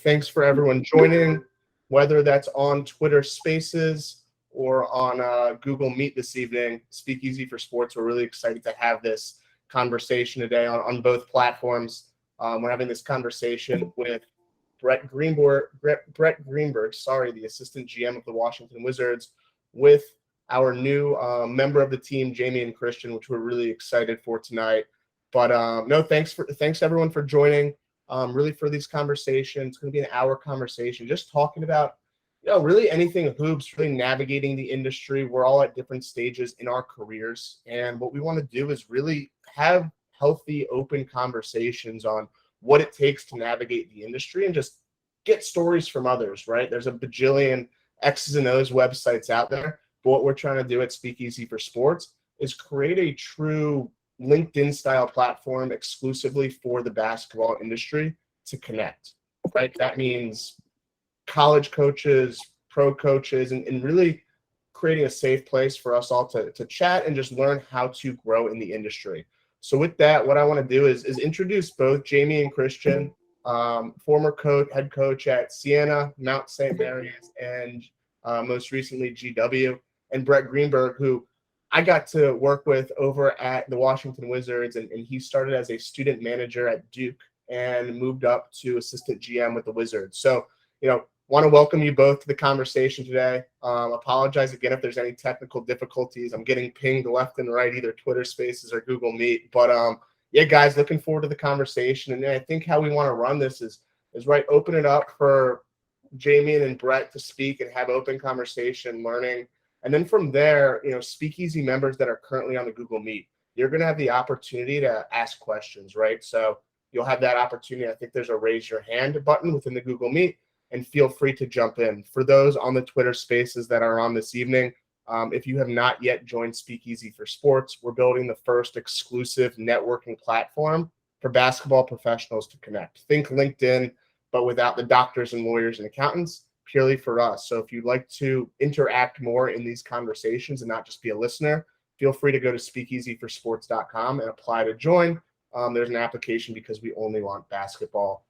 Thanks for everyone joining, whether that's on Twitter Spaces or on Google Meet this evening. Speakeasy for Sports. We're really excited to have this conversation today on both platforms. We're having this conversation with Brett Greenberg, the assistant GM of the Washington Wizards, with our new member of the team, Jamie and Christian, which we're really excited for tonight. But no, thanks everyone for joining. Really for these conversations, it's going to be an hour conversation, just talking about really anything hoops, really navigating the industry. We're all at different stages in our careers, and what we want to do is really have healthy, open conversations on what it takes to navigate the industry and just get stories from others, right? There's a bajillion X's and O's websites out there, but what we're trying to do at Speakeasy for Sports is create a true LinkedIn style platform exclusively for the basketball industry to connect, right? That means college coaches, pro coaches, and really creating a safe place for us all to chat and just learn how to grow in the industry. So with that, what I want to do is introduce both Jamie and Christian, former head coach at Siena, Mount St. Mary's, and most recently GW, and Brett Greenberg, who I got to work with over at the Washington Wizards, and he started as a student manager at Duke and moved up to assistant GM with the Wizards. So, want to welcome you both to the conversation today. Apologize again if there's any technical difficulties. I'm getting pinged left and right, either Twitter Spaces or Google Meet. But yeah, guys, looking forward to the conversation. And I think how we want to run this is right, open it up for Jamie and Brett to speak and have open conversation, learning. And then from there, Speakeasy members that are currently on the Google Meet, you're going to have the opportunity to ask questions, right? So you'll have that opportunity. I think there's a raise your hand button within the Google Meet, and feel free to jump in. For those on the Twitter Spaces that are on this evening, if you have not yet joined Speakeasy for Sports, we're building the first exclusive networking platform for basketball professionals to connect. Think LinkedIn, but without the doctors and lawyers and accountants, purely for us. So if you'd like to interact more in these conversations and not just be a listener, feel free to go to SpeakeasyForSports.com and apply to join. There's an application because we only want basketball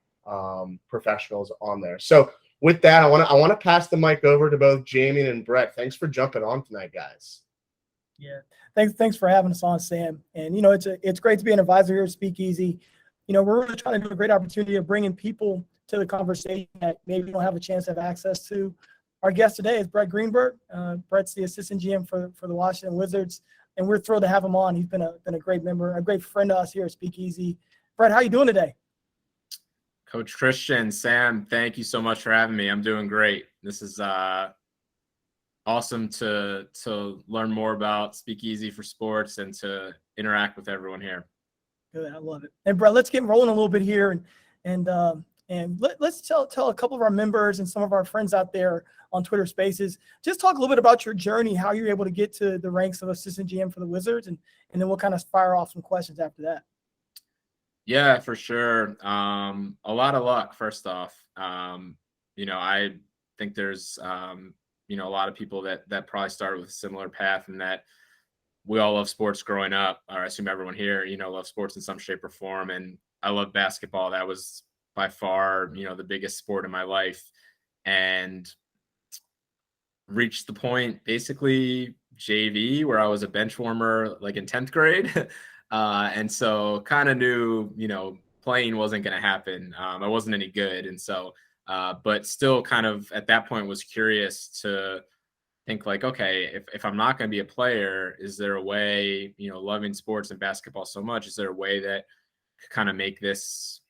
professionals on there. So with that, I want to pass the mic over to both Jamie and Brett. Thanks for jumping on tonight, guys. Yeah, thanks for having us on, Sam. And it's great to be an advisor here at Speakeasy. We're really trying to do a great opportunity of bringing people to the conversation that maybe don't have a chance to have access to. Our guest today is Brett Greenberg. Brett's the assistant GM for the Washington Wizards, and we're thrilled to have him on. He's been a great member, a great friend to us here at Speakeasy. Brett, how you doing today? Coach Christian, Sam, thank you so much for having me. I'm doing great. This is awesome to learn more about Speakeasy for Sports and to interact with everyone here. Good, I love it. And Brett, let's get rolling a little bit here, and let's tell a couple of our members and some of our friends out there on Twitter Spaces, just talk a little bit about your journey, how you're able to get to the ranks of assistant GM for the Wizards, and then we'll kind of fire off some questions after that. Yeah, for sure. A lot of luck, first off. I think there's, a lot of people that probably started with a similar path, and that we all love sports growing up, or I assume everyone here, loves sports in some shape or form. And I love basketball. That was by far, the biggest sport in my life, and reached the point basically JV where I was a bench warmer, like in 10th grade. And so kind of knew, playing wasn't going to happen. I wasn't any good. And so, but still kind of at that point was curious to think like, okay, if I'm not going to be a player, is there a way, loving sports and basketball so much, is there a way that could kind of make this,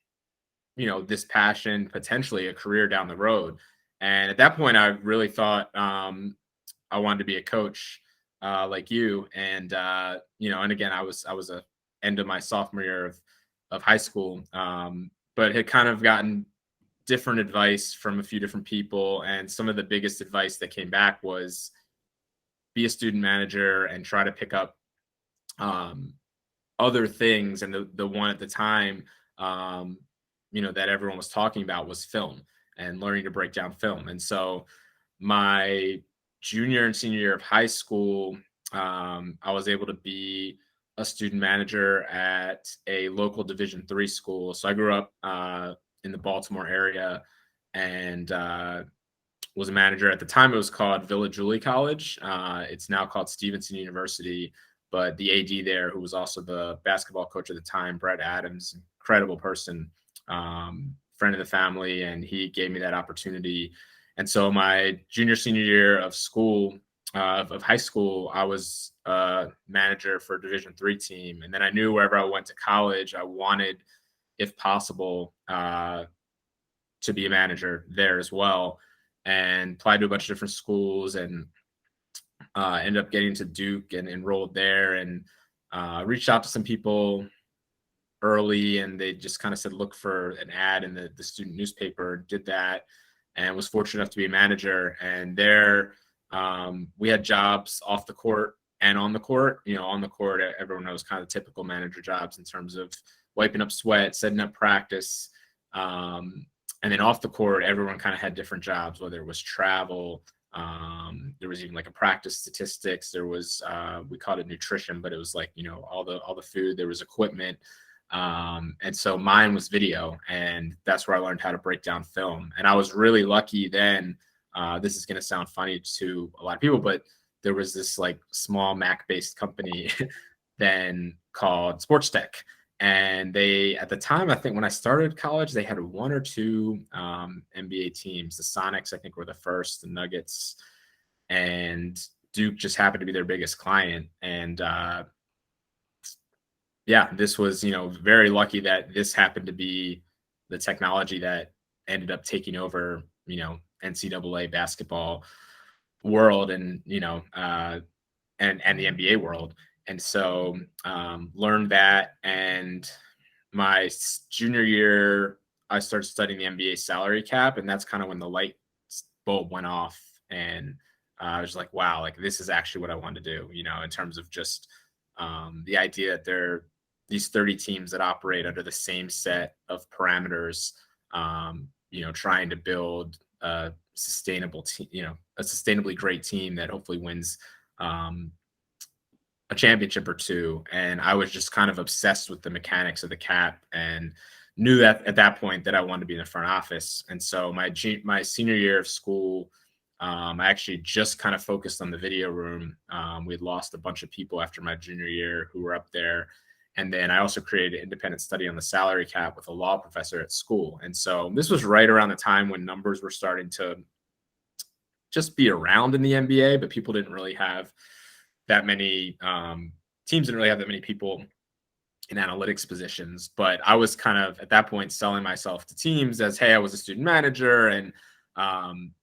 this passion potentially a career down the road? And at that point, I really thought I wanted to be a coach like you. And, and again, I was a end of my sophomore year of high school, but had kind of gotten different advice from a few different people. And some of the biggest advice that came back was be a student manager and try to pick up other things. And the one at the time, that everyone was talking about was film and learning to break down film. And so my junior and senior year of high school, I was able to be a student manager at a local Division III school. So I grew up in the Baltimore area, and was a manager. At the time, it was called Villa Julie College. It's now called Stevenson University. But the AD there, who was also the basketball coach at the time, Brett Adams, incredible person, friend of the family, and he gave me that opportunity. And so my junior, senior year of school, of high school, I was a manager for a Division III team. And then I knew wherever I went to college, I wanted, if possible, to be a manager there as well, and applied to a bunch of different schools, and ended up getting to Duke and enrolled there, and reached out to some people early, and they just kind of said, look for an ad in the student newspaper. Did that, and was fortunate enough to be a manager. And there we had jobs off the court and on the court. On the court, everyone knows kind of typical manager jobs in terms of wiping up sweat, setting up practice. And then off the court, everyone kind of had different jobs, whether it was travel. There was even like a practice statistics. There was, we called it nutrition, but it was like, all the food. There was equipment. And so mine was video, and that's where I learned how to break down film. And I was really lucky then. This is going to sound funny to a lot of people, but there was this like small Mac-based company then called Sports Tech. And they, at the time, I think when I started college, they had one or two NBA teams. The Sonics, I think, were the first, the Nuggets, and Duke just happened to be their biggest client. And this was, very lucky that this happened to be the technology that ended up taking over, NCAA basketball world, and, and the NBA world. And so learned that. And my junior year, I started studying the NBA salary cap. And that's kind of when the light bulb went off. And I was like, wow, like this is actually what I want to do, in terms of just the idea that there are these 30 teams that operate under the same set of parameters, trying to build a sustainable team, a sustainably great team that hopefully wins a championship or two. And I was just kind of obsessed with the mechanics of the cap, and knew that at that point that I wanted to be in the front office. And so my senior year of school, I actually just kind of focused on the video room. We had lost a bunch of people after my junior year who were up there. And then I also created an independent study on the salary cap with a law professor at school. And so this was right around the time when numbers were starting to just be around in the NBA, but people didn't really have that many teams didn't really have that many people in analytics positions. But I was kind of at that point selling myself to teams as, hey, I was a student manager, and I'm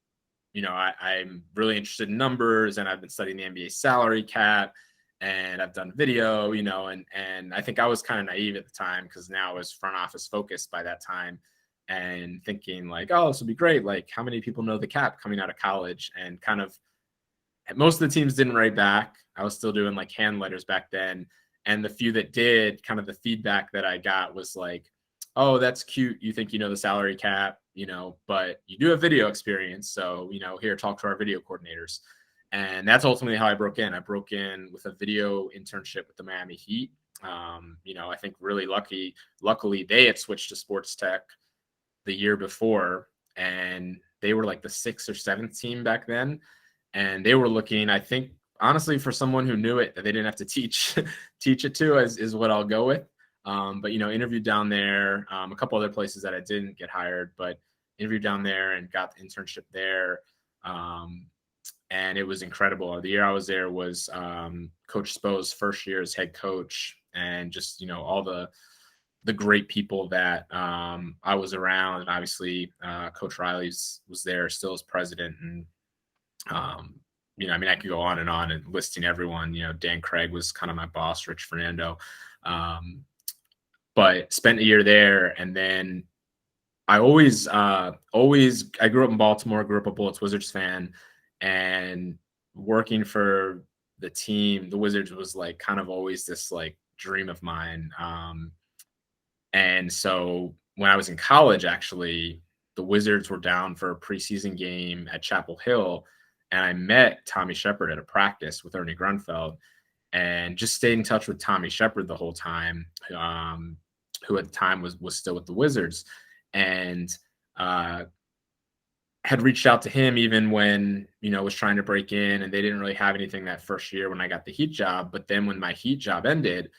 really interested in numbers, and I've been studying the NBA salary cap, and I've done video, and I think I was kind of naive at the time, because now I was front office focused by that time, and thinking like, oh, this would be great. Like, how many people know the cap coming out of college? And kind of most of the teams didn't write back. I was still doing like hand letters back then. And the few that did, kind of the feedback that I got was like, oh, that's cute. You think you know the salary cap, but you do have video experience. So, here, talk to our video coordinators. And that's ultimately how I broke in. I broke in with a video internship with the Miami Heat. I think really luckily they had switched to Sports Tech the year before, and they were like the 6th or 7th team back then. And they were looking, I think, honestly, for someone who knew it, that they didn't have to teach it to, is what I'll go with. But, interviewed down there, a couple other places that I didn't get hired, but interviewed down there and got the internship there. And it was incredible. The year I was there was Coach Spo's first year as head coach, and just, all the great people that I was around. And obviously Coach Riley was there still as president. And, I could go on and listing everyone. Dan Craig was kind of my boss, Rich Fernando. But spent a year there. And then I I grew up in Baltimore, grew up a Bullets Wizards fan, and working for the team, the Wizards, was like kind of always this like dream of mine. And so when I was in college, actually, the Wizards were down for a preseason game at Chapel Hill, and I met Tommy Sheppard at a practice with Ernie Grunfeld, and just stayed in touch with Tommy Sheppard the whole time, who at the time was still with the Wizards. And had reached out to him even when, was trying to break in, and they didn't really have anything that first year when I got the Heat job. But then when my Heat job ended,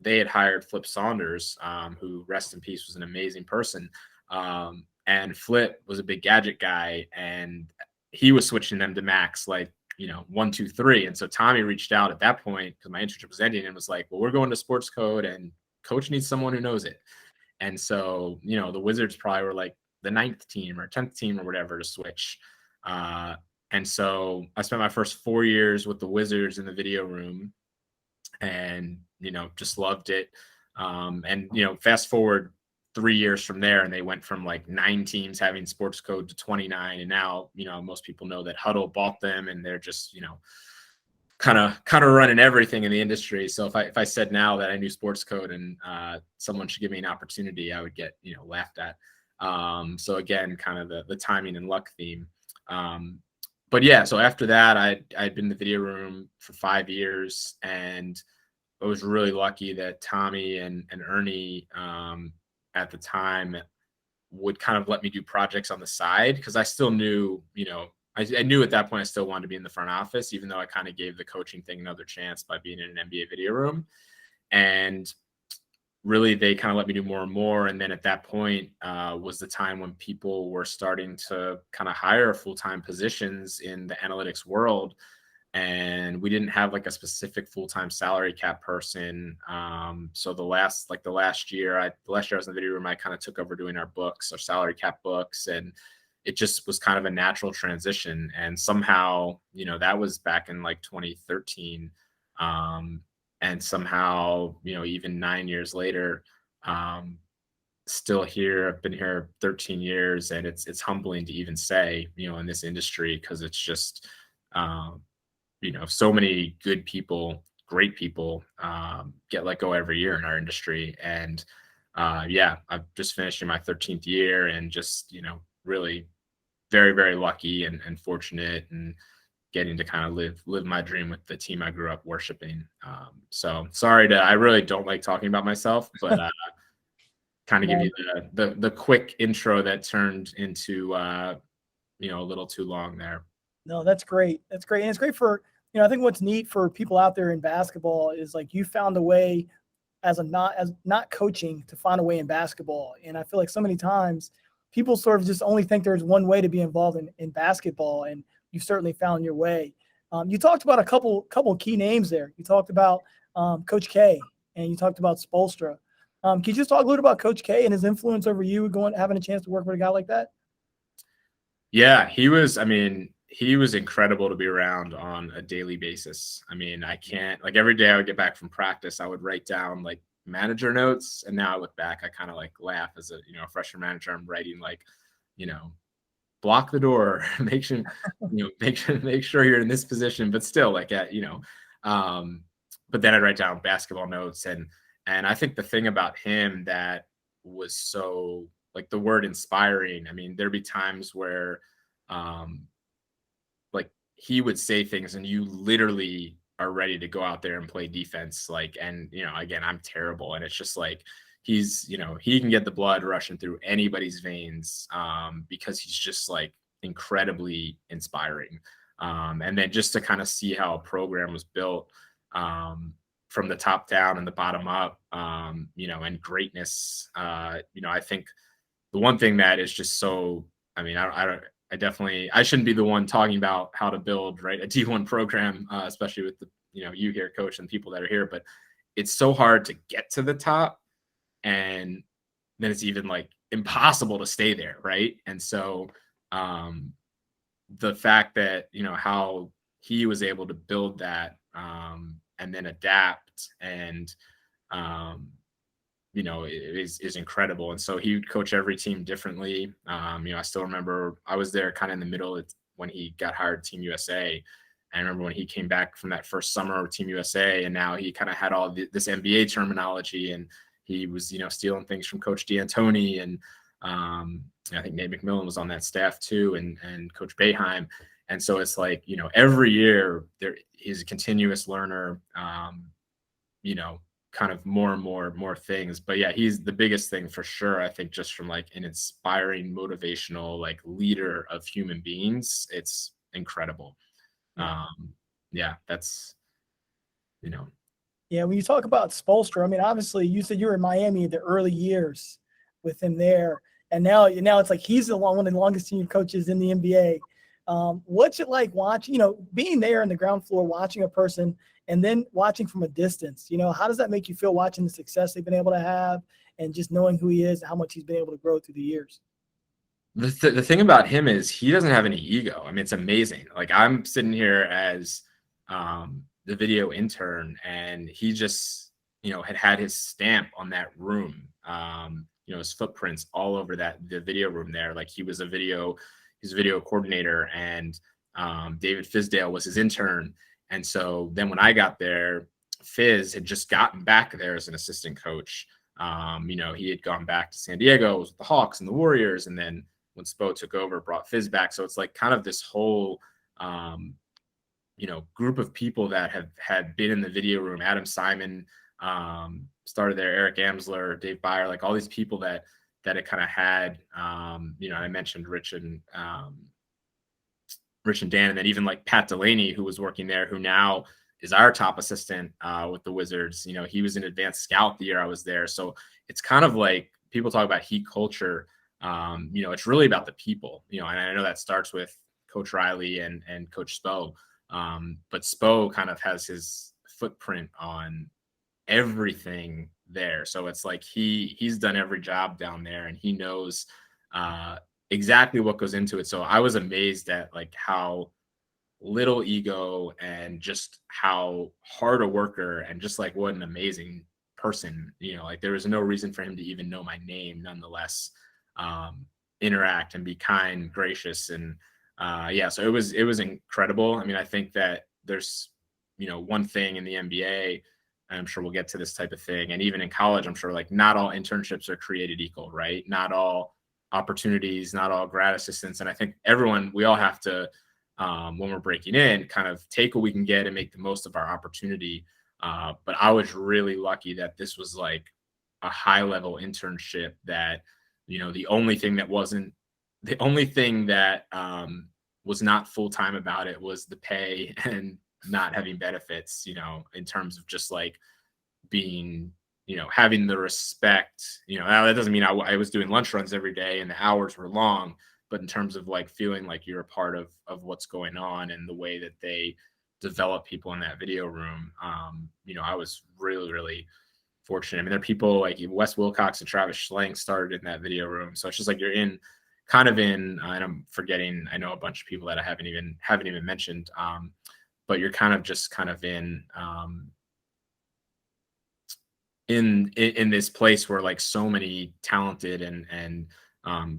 they had hired Flip Saunders, who, rest in peace, was an amazing person. And Flip was a big gadget guy, and he was switching them to Max, like, 1, 2, 3. And so Tommy reached out at that point because my internship was ending and was like, well, we're going to sports code and coach needs someone who knows it. And so, the Wizards probably were like the 9th team or 10th team or whatever to switch. And so I spent my first 4 years with the Wizards in the video room and, just loved it. And, fast forward 3 years from there, and they went from like 9 teams having sports code to 29. And now, most people know that Huddle bought them, and they're just, kind of running everything in the industry. So if I said now that I knew sports code and someone should give me an opportunity, I would get, laughed at. So again, kind of the timing and luck theme. But yeah, so after that, I'd been in the video room for 5 years, and I was really lucky that Tommy and Ernie at the time would kind of let me do projects on the side, because I still knew, I knew at that point I still wanted to be in the front office, even though I kind of gave the coaching thing another chance by being in an NBA video room. And really, they kind of let me do more and more. And then at that point was the time when people were starting to kind of hire full-time positions in the analytics world. And we didn't have like a specific full-time salary cap person. So the last year I was in the video room, I kind of took over doing our books, our salary cap books, and it just was kind of a natural transition. And somehow, that was back in like 2013. And somehow, even 9 years later, still here. I've been here 13 years, and it's humbling to even say, in this industry, because it's just, so many good people, great people get let go every year in our industry. And yeah, I've just finished my 13th year, and just, really very, very lucky and fortunate, and getting to kind of live my dream with the team I grew up worshiping. So sorry I really don't like talking about myself, but kind of give you the quick intro that turned into a little too long there. No, that's great. That's great. And it's great for, I think what's neat for people out there in basketball is like you found a way as not coaching to find a way in basketball. And I feel like so many times people sort of just only think there's one way to be involved in basketball, and you certainly found your way. You talked about a couple key names there. You talked about Coach K, and you talked about Spoelstra. Can you just talk a little about Coach K and his influence over you having a chance to work with a guy like that? Yeah, he was incredible to be around on a daily basis. I mean, I can't, like, every day I would get back from practice, I would write down like manager notes. And now I look back, I kind of like laugh as a freshman manager. I'm writing like, block the door, make sure you're in this position, but still like but then I'd write down basketball notes. And I think the thing about him that was so, like, the word inspiring, I mean, there'd be times where like he would say things and you literally are ready to go out there and play defense. Like, and, again, I'm terrible. And it's just like, he's, he can get the blood rushing through anybody's veins because he's just like incredibly inspiring. And then just to kind of see how a program was built from the top down and the bottom up, and greatness. I think the one thing that is just so, I mean, I shouldn't be the one talking about how to build, right, a D1 program, especially with the, you here, coach, and people that are here, but it's so hard to get to the top, and then it's even like impossible to stay there, right? And so the fact that, how he was able to build that and then adapt and, is incredible. And so he would coach every team differently. I still remember I was there kind of in the middle when he got hired Team USA. I remember when he came back from that first summer of Team USA, and now he kind of had all this NBA terminology, and he was, stealing things from Coach D'Antoni, and I think Nate McMillan was on that staff too, and Coach Boeheim. And so it's like, every year he's a continuous learner. kind of more and more things. But yeah, he's the biggest thing for sure. I think just from like an inspiring, motivational, like leader of human beings, it's incredible. Yeah, that's, you know. Yeah, when you talk about Spoelstra, I mean, obviously, you said you were in Miami in the early years with him there, and now it's like he's one of the longest tenured coaches in the NBA. What's it like watching, being there on the ground floor, watching a person, and then watching from a distance? How does that make you feel watching the success they've been able to have, and just knowing who he is, and how much he's been able to grow through the years? The thing about him is he doesn't have any ego. I mean, it's amazing. Like I'm sitting here as the video intern, and he just, had his stamp on that room. His footprints all over the video room there. Like he's a video coordinator, and David Fizdale was his intern. And so then when I got there, Fizz had just gotten back there as an assistant coach. He had gone back to San Diego, was with the Hawks and the Warriors, and then when Spo took over, brought Fizz back. So it's like kind of this whole, group of people that had been in the video room. Adam Simon started there, Eric Amsler, Dave Byer, like all these people that it kind of had, I mentioned Rich and Dan, and then even like Pat Delaney, who was working there, who now is our top assistant with the Wizards. He was an advanced scout the year I was there. So it's kind of like people talk about heat culture. It's really about the people, and I know that starts with Coach Riley and Coach Spo. But Spo kind of has his footprint on everything there. So it's like he's done every job down there, and he knows exactly what goes into it. So I was amazed at like how little ego and just how hard a worker, and just like what an amazing person, like there was no reason for him to even know my name, nonetheless interact and be kind, gracious, and so it was incredible. I mean, I think that there's one thing in the NBA, and I'm sure we'll get to this type of thing, and even in college, I'm sure like not all internships are created equal, right? Not all opportunities, not all grad assistants. And I think we all have to, when we're breaking in, kind of take what we can get and make the most of our opportunity. But I was really lucky that this was like a high level internship that, the only thing that was not full-time about it was the pay and not having benefits, in terms of just like being, having the respect, that doesn't mean I was doing lunch runs every day and the hours were long, but in terms of like feeling like you're a part of what's going on and the way that they develop people in that video room. I was really, really fortunate. I mean, there are people like Wes Wilcox and Travis Schlenk started in that video room. So it's just like you're and I'm forgetting, I know a bunch of people that I haven't even mentioned, but you're kind of in this place where like so many talented and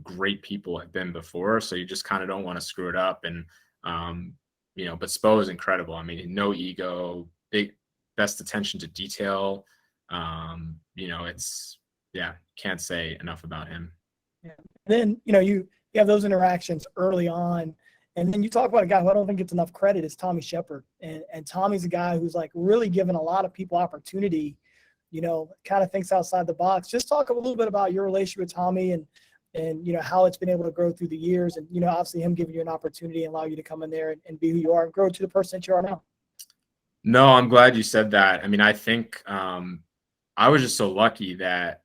great people have been before. So you just kind of don't want to screw it up. And, but Spo is incredible. I mean, no ego, best attention to detail. Can't say enough about him. Yeah. And then, you have those interactions early on, and then you talk about a guy who I don't think gets enough credit is Tommy Sheppard. And Tommy's a guy who's like really given a lot of people opportunity, kind of thinks outside the box. Just talk a little bit about your relationship with Tommy and how it's been able to grow through the years, and, obviously him giving you an opportunity and allow you to come in there and be who you are and grow to the person that you are now. No, I'm glad you said that. I mean, I think I was just so lucky that,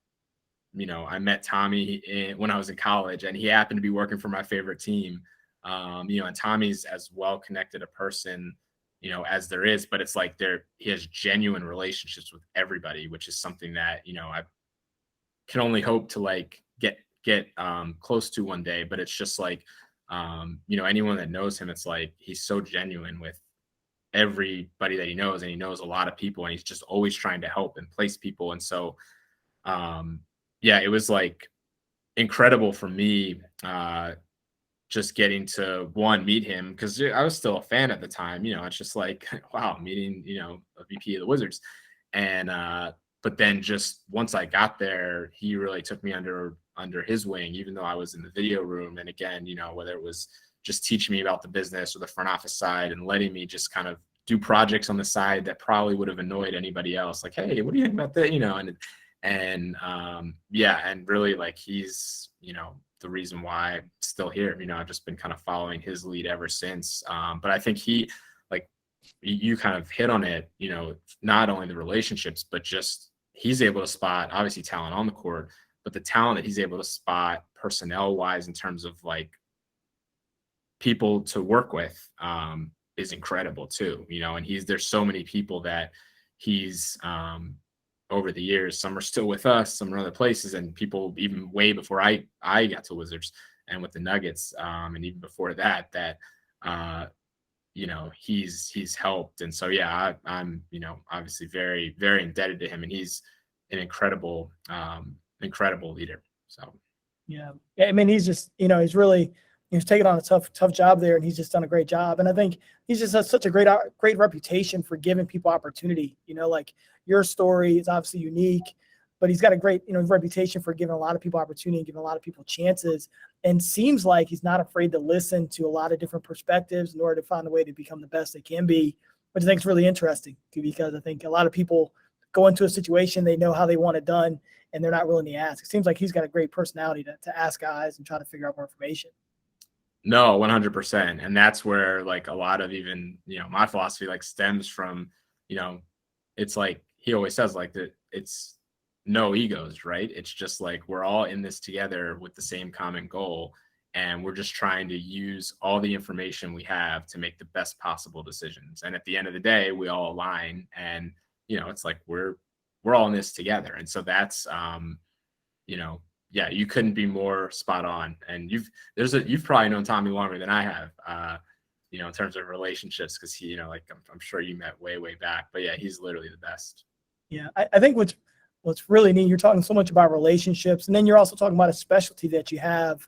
I met Tommy when I was in college, and he happened to be working for my favorite team. And Tommy's as well connected a person, as there is, but it's like he has genuine relationships with everybody, which is something that, I can only hope to like get close to one day. But it's just like, anyone that knows him, it's like he's so genuine with everybody that he knows, and he knows a lot of people, and he's just always trying to help and place people. And so it was like incredible for me just getting to meet him, because I was still a fan at the time. It's just like, wow, meeting a VP of the Wizards. And but then just once I got there, he really took me under his wing, even though I was in the video room. And again, whether it was just teaching me about the business or the front office side and letting me just kind of do projects on the side that probably would have annoyed anybody else. Like, hey, what do you think about that? Yeah, and really like he's, the reason why I'm still here. I've just been kind of following his lead ever since. But I think like you kind of hit on it, not only the relationships, but just he's able to spot obviously talent on the court, but the talent that he's able to spot personnel wise in terms of like people to work with is incredible too, and there's so many people that he's over the years, some are still with us, some are other places, and people even way before I got to Wizards and with the Nuggets, and even before that he's helped. And so yeah, I'm obviously very, very indebted to him, and he's an incredible leader. So yeah, I mean, he's just, he's taken on a tough job there, and he's just done a great job. And I think he's just has such a great reputation for giving people opportunity. Like your story is obviously unique, but he's got a great, reputation for giving a lot of people opportunity and giving a lot of people chances. And seems like he's not afraid to listen to a lot of different perspectives in order to find a way to become the best they can be, which I think is really interesting too, because I think a lot of people go into a situation, they know how they want it done, and they're not willing to ask. It seems like he's got a great personality to ask guys and try to figure out more information. No, 100%. And that's where like a lot of even, my philosophy like stems from, it's like he always says like that it's no egos, right? It's just like we're all in this together with the same common goal. And we're just trying to use all the information we have to make the best possible decisions. And at the end of the day, we all align, and, it's like we're all in this together. And so that's, yeah, you couldn't be more spot on. And you've probably known Tommy longer than I have, in terms of relationships, because he, like I'm sure you met way, way back. But yeah, he's literally the best. Yeah, I think what's really neat, you're talking so much about relationships, and then you're also talking about a specialty that you have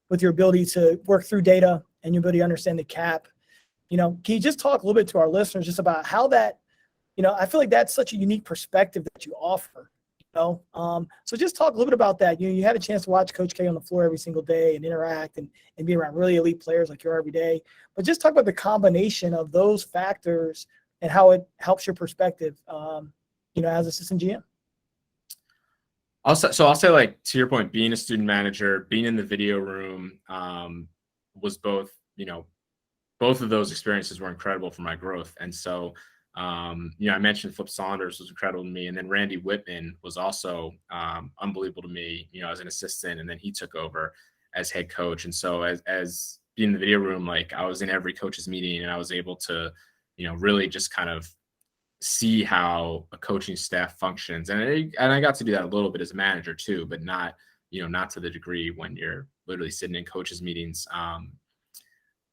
with your ability to work through data and your ability to understand the cap. Can you just talk a little bit to our listeners just about how that, I feel like that's such a unique perspective that you offer. So just talk a little bit about that. You had a chance to watch Coach K on the floor every single day and interact and be around really elite players like you are every day. But just talk about the combination of those factors and how it helps your perspective, as assistant GM. I'll say like to your point, being a student manager, being in the video room was both, both of those experiences were incredible for my growth. And so I mentioned Flip Saunders was incredible to me. And then Randy Whitman was also unbelievable to me, as an assistant. And then he took over as head coach. And so as being in the video room, like I was in every coach's meeting, and I was able to, really just kind of see how a coaching staff functions. And I got to do that a little bit as a manager too, but not to the degree when you're literally sitting in coaches meetings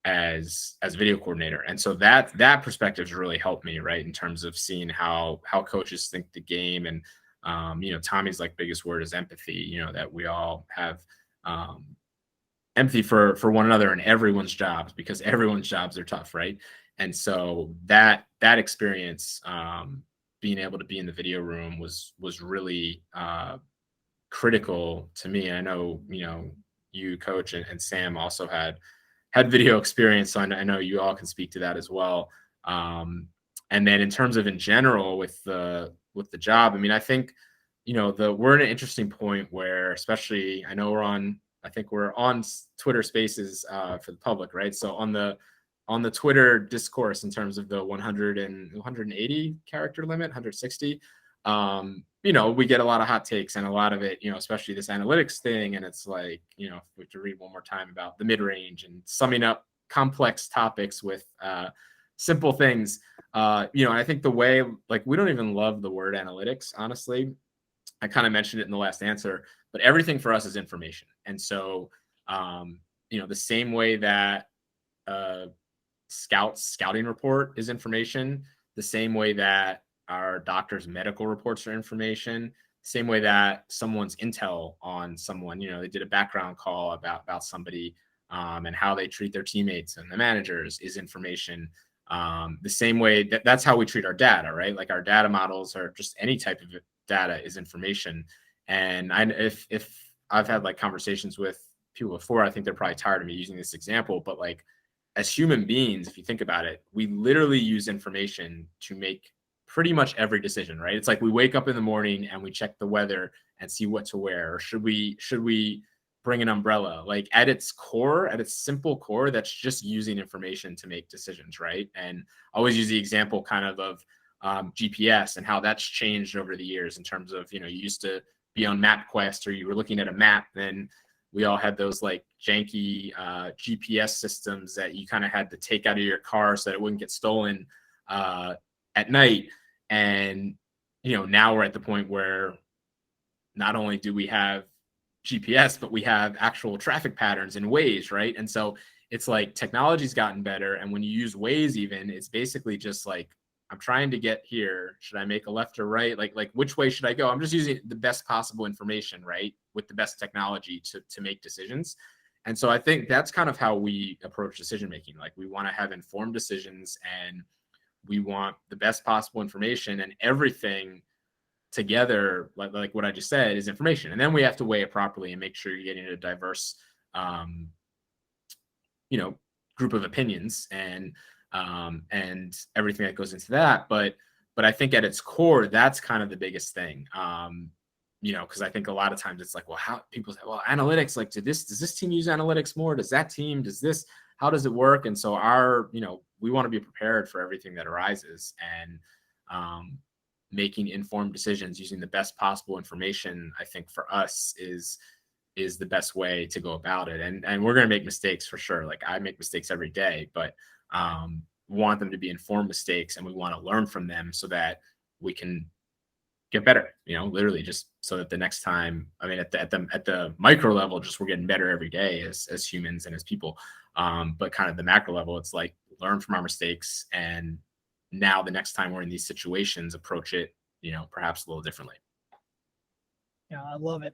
as a video coordinator. And so that perspective has really helped me, right, in terms of seeing how coaches think the game. And Tommy's like biggest word is empathy, that we all have empathy for one another in everyone's jobs, because everyone's jobs are tough, right? And so that experience, being able to be in the video room was really critical to me. I know you, Coach, and Sam also had video experience, so I know you all can speak to that as well. And then in terms of in general with the job, I mean, I think we're in an interesting point where, especially, I know we're on Twitter Spaces for the public, right? So on the Twitter discourse, in terms of the 100 and 180 character limit, 160, we get a lot of hot takes, and a lot of it, especially this analytics thing. And it's like, we have to read one more time about the mid-range and summing up complex topics with simple things. I think the way, like, we don't even love the word analytics, honestly. I kind of mentioned it in the last answer, but everything for us is information. And so, the same way that scouting report is information, the same way that our doctor's medical reports are information, same way that someone's intel on someone, they did a background call about somebody and how they treat their teammates and the managers is information. The same way that's how we treat our data, right? Like our data models, or just any type of data, is information. And if I've had like conversations with people before, I think they're probably tired of me using this example, but like as human beings, if you think about it, we literally use information to make pretty much every decision, right? It's like we wake up in the morning and we check the weather and see what to wear. Or should we bring an umbrella? Like at its core, at its simple core, that's just using information to make decisions, right? And I always use the example kind of GPS and how that's changed over the years in terms of, you used to be on MapQuest or you were looking at a map, then we all had those like janky GPS systems that you kind of had to take out of your car so that it wouldn't get stolen at night. And, now we're at the point where not only do we have GPS, but we have actual traffic patterns and Waze, right? And so it's like technology's gotten better. And when you use Waze even, it's basically just like, I'm trying to get here. Should I make a left or right? Like which way should I go? I'm just using the best possible information, right? With the best technology to make decisions. And so I think that's kind of how we approach decision making. Like we want to have informed decisions and we want the best possible information, and everything together, like what I just said, is information. And then we have to weigh it properly and make sure you're getting a diverse, group of opinions and everything that goes into that. But I think at its core, that's kind of the biggest thing. Because I think a lot of times it's like, well, how people say, well, analytics, like, does this team use analytics more? Does that team, how does it work? And so we want to be prepared for everything that arises, and making informed decisions using the best possible information, I think for us is the best way to go about it. And we're going to make mistakes for sure. Like I make mistakes every day, but we want them to be informed mistakes, and we want to learn from them so that we can get better, literally just so that the next time, I mean, at the micro level, just we're getting better every day as humans and as people. But kind of the macro level, it's like learn from our mistakes, and now the next time we're in these situations, approach it, perhaps a little differently. Yeah, I love it.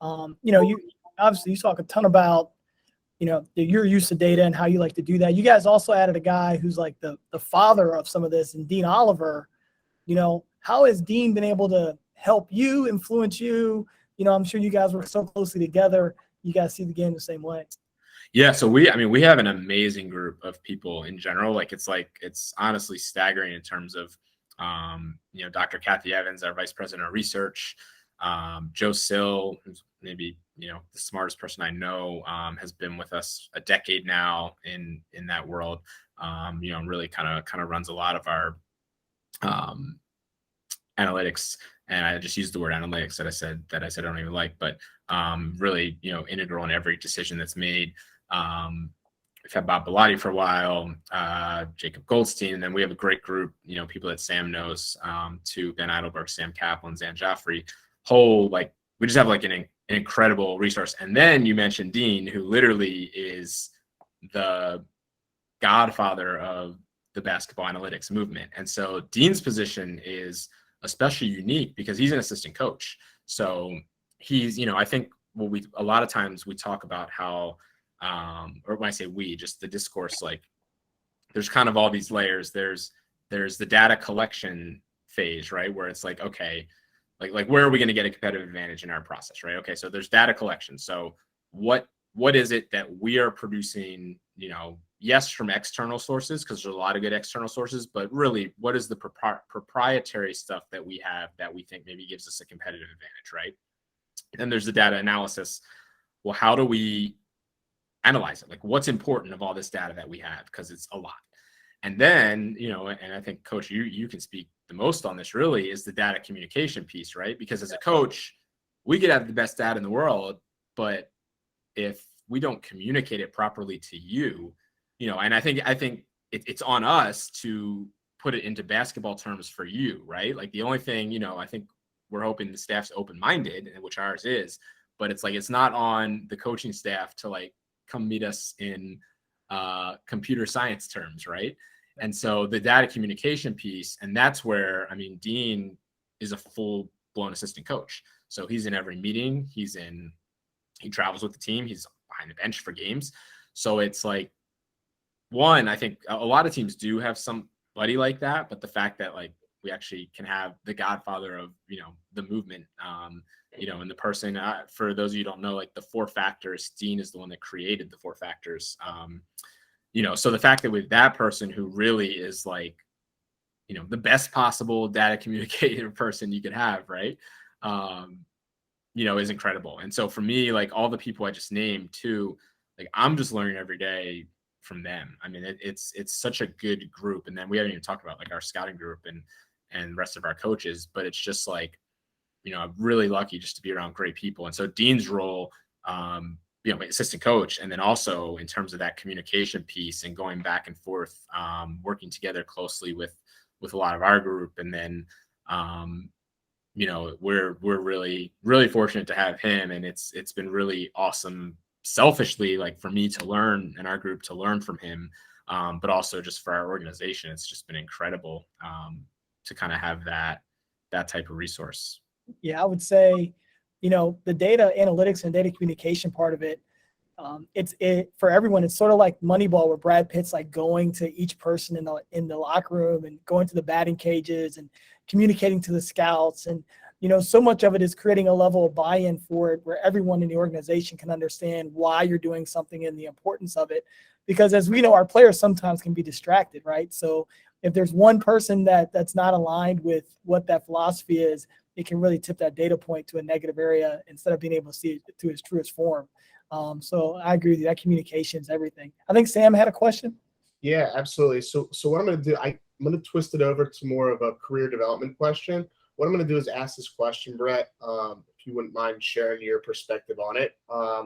You obviously you talk a ton about, your use of data and how you like to do that. You guys also added a guy who's like the father of some of this, and Dean Oliver. How has Dean been able to help you, influence you? I'm sure you guys work so closely together. You guys see the game the same way. Yeah, so we have an amazing group of people in general. Like it's honestly staggering in terms of, Dr. Kathy Evans, our vice president of research, Joe Sill, who's maybe, the smartest person I know, has been with us a decade now in that world, really kind of runs a lot of our analytics. And I just used the word analytics that I said I don't even like, but really, integral in every decision that's made. We've had Bob Bellotti for a while, Jacob Goldstein, and then we have a great group, people that Sam knows, to Ben Eidelberg, Sam Kaplan, Zan Joffrey, we just have like an incredible resource. And then you mentioned Dean, who literally is the godfather of the basketball analytics movement. And so Dean's position is especially unique because he's an assistant coach. So he's, I think a lot of times we talk about how, or when I say we, just the discourse, like there's kind of all these layers. There's the data collection phase, right? Where it's like, okay, like where are we going to get a competitive advantage in our process, right? Okay, so there's data collection. So what is it that we are producing, yes, from external sources, because there's a lot of good external sources, but really what is the proprietary stuff that we have that we think maybe gives us a competitive advantage, right? And there's the data analysis. Well, how do we analyze it? Like what's important of all this data that we have? Because it's a lot. And then, and I think Coach, you can speak the most on this really, is the data communication piece, right? Because as a coach, we could have the best data in the world, but if we don't communicate it properly to you, and I think it's on us to put it into basketball terms for you, right? Like the only thing, I think we're hoping the staff's open-minded, which ours is, but it's like, it's not on the coaching staff to like come meet us in computer science terms, right? And so the data communication piece, and that's where, Dean is a full-blown assistant coach. So he's in every meeting, he travels with the team, he's behind the bench for games. So it's like, one, I think a lot of teams do have somebody like that, but the fact that like we actually can have the godfather of, the movement, and the person, for those of you who don't know, like the 4 factors, Dean is the one that created the 4 factors, so the fact that with that person who really is like, the best possible data communicator person you could have, right? Is incredible. And so for me, like all the people I just named too, like I'm just learning every day from them. I mean, it's such a good group. And then we haven't even talked about like our scouting group and the rest of our coaches, but it's just like, I'm really lucky just to be around great people. And so Dean's role, my assistant coach, and then also in terms of that communication piece and going back and forth, working together closely with a lot of our group. And then, we're really, really fortunate to have him. And it's been really awesome selfishly, like for me to learn and our group to learn from him. But also just for our organization, it's just been incredible to kind of have that type of resource. Yeah, I would say, the data analytics and data communication part of it, it's for everyone. It's sort of like Moneyball, where Brad Pitt's like going to each person in the locker room and going to the batting cages and communicating to the scouts. And, so much of it is creating a level of buy-in for it, where everyone in the organization can understand why you're doing something and the importance of it. Because as we know, our players sometimes can be distracted, right? So if there's one person that's not aligned with what that philosophy is, it can really tip that data point to a negative area instead of being able to see it to its truest form. So I agree with you. That communication is everything. I think Sam had a question. Yeah, absolutely. So what I'm going to do, I'm going to twist it over to more of a career development question. What I'm going to do is ask this question, Brett, if you wouldn't mind sharing your perspective on it.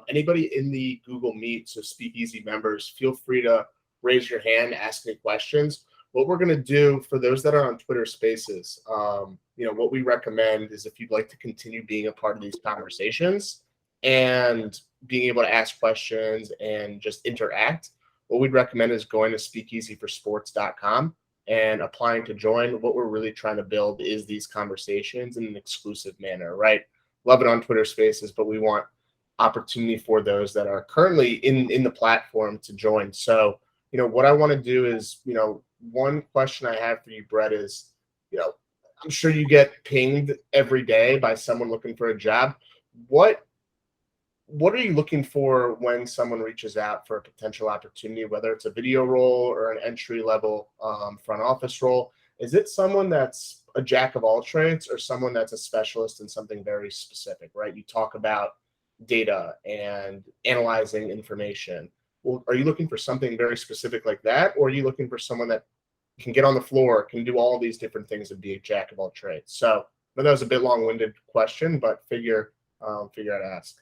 Anybody in the Google Meet, so Speakeasy members, feel free to raise your hand, ask any questions. What we're going to do for those that are on Twitter Spaces, what we recommend is if you'd like to continue being a part of these conversations and being able to ask questions and just interact, what we'd recommend is going to SpeakeasyForSports.com and applying to join. What we're really trying to build is these conversations in an exclusive manner, right? Love it on Twitter Spaces, but we want opportunity for those that are currently in the platform to join. So, what I want to do is, one question I have for you, Brett, is, I'm sure you get pinged every day by someone looking for a job. What are you looking for when someone reaches out for a potential opportunity, whether it's a video role or an entry level front office role? Is it someone that's a jack of all trades or someone that's a specialist in something very specific, right? You talk about data and analyzing information. Well, are you looking for something very specific like that? Or are you looking for someone that can get on the floor, can do all these different things and be a jack of all trades? So I know that was a bit long-winded question, but figure out to ask.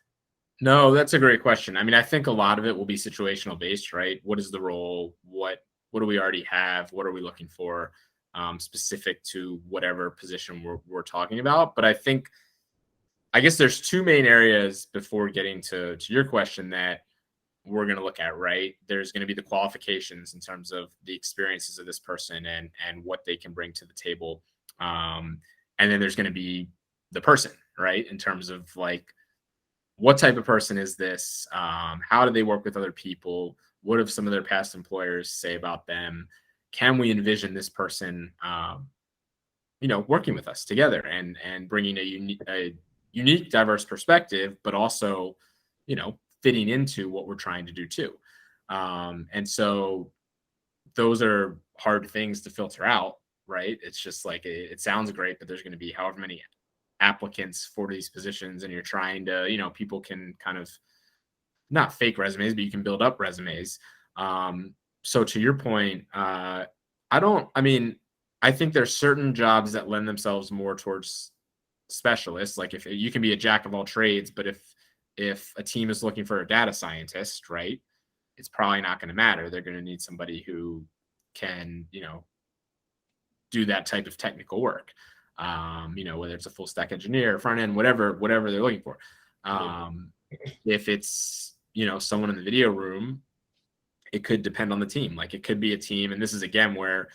No, that's a great question. I mean, I think a lot of it will be situational based, right? What is the role? What do we already have? What are we looking for specific to whatever position we're talking about? But I guess there's two main areas before getting to your question that we're going to look at, right? There's going to be the qualifications in terms of the experiences of this person and what they can bring to the table. And then there's going to be the person, right? In terms of like, what type of person is this? How do they work with other people? What have some of their past employers say about them? Can we envision this person, working with us together and bringing a unique, diverse perspective, but also, fitting into what we're trying to do too. And so those are hard things to filter out, right? It's just like, it sounds great, but there's going to be however many applicants for these positions, and you're trying to, people can kind of not fake resumes, but you can build up resumes. So to your point, I think there's certain jobs that lend themselves more towards specialists. Like if you can be a jack of all trades, but if a team is looking for a data scientist, right, it's probably not going to matter. They're going to need somebody who can, do that type of technical work. Whether it's a full stack engineer, front end, whatever they're looking for. If it's, someone in the video room, it could depend on the team. Like it could be a team. And this is again where,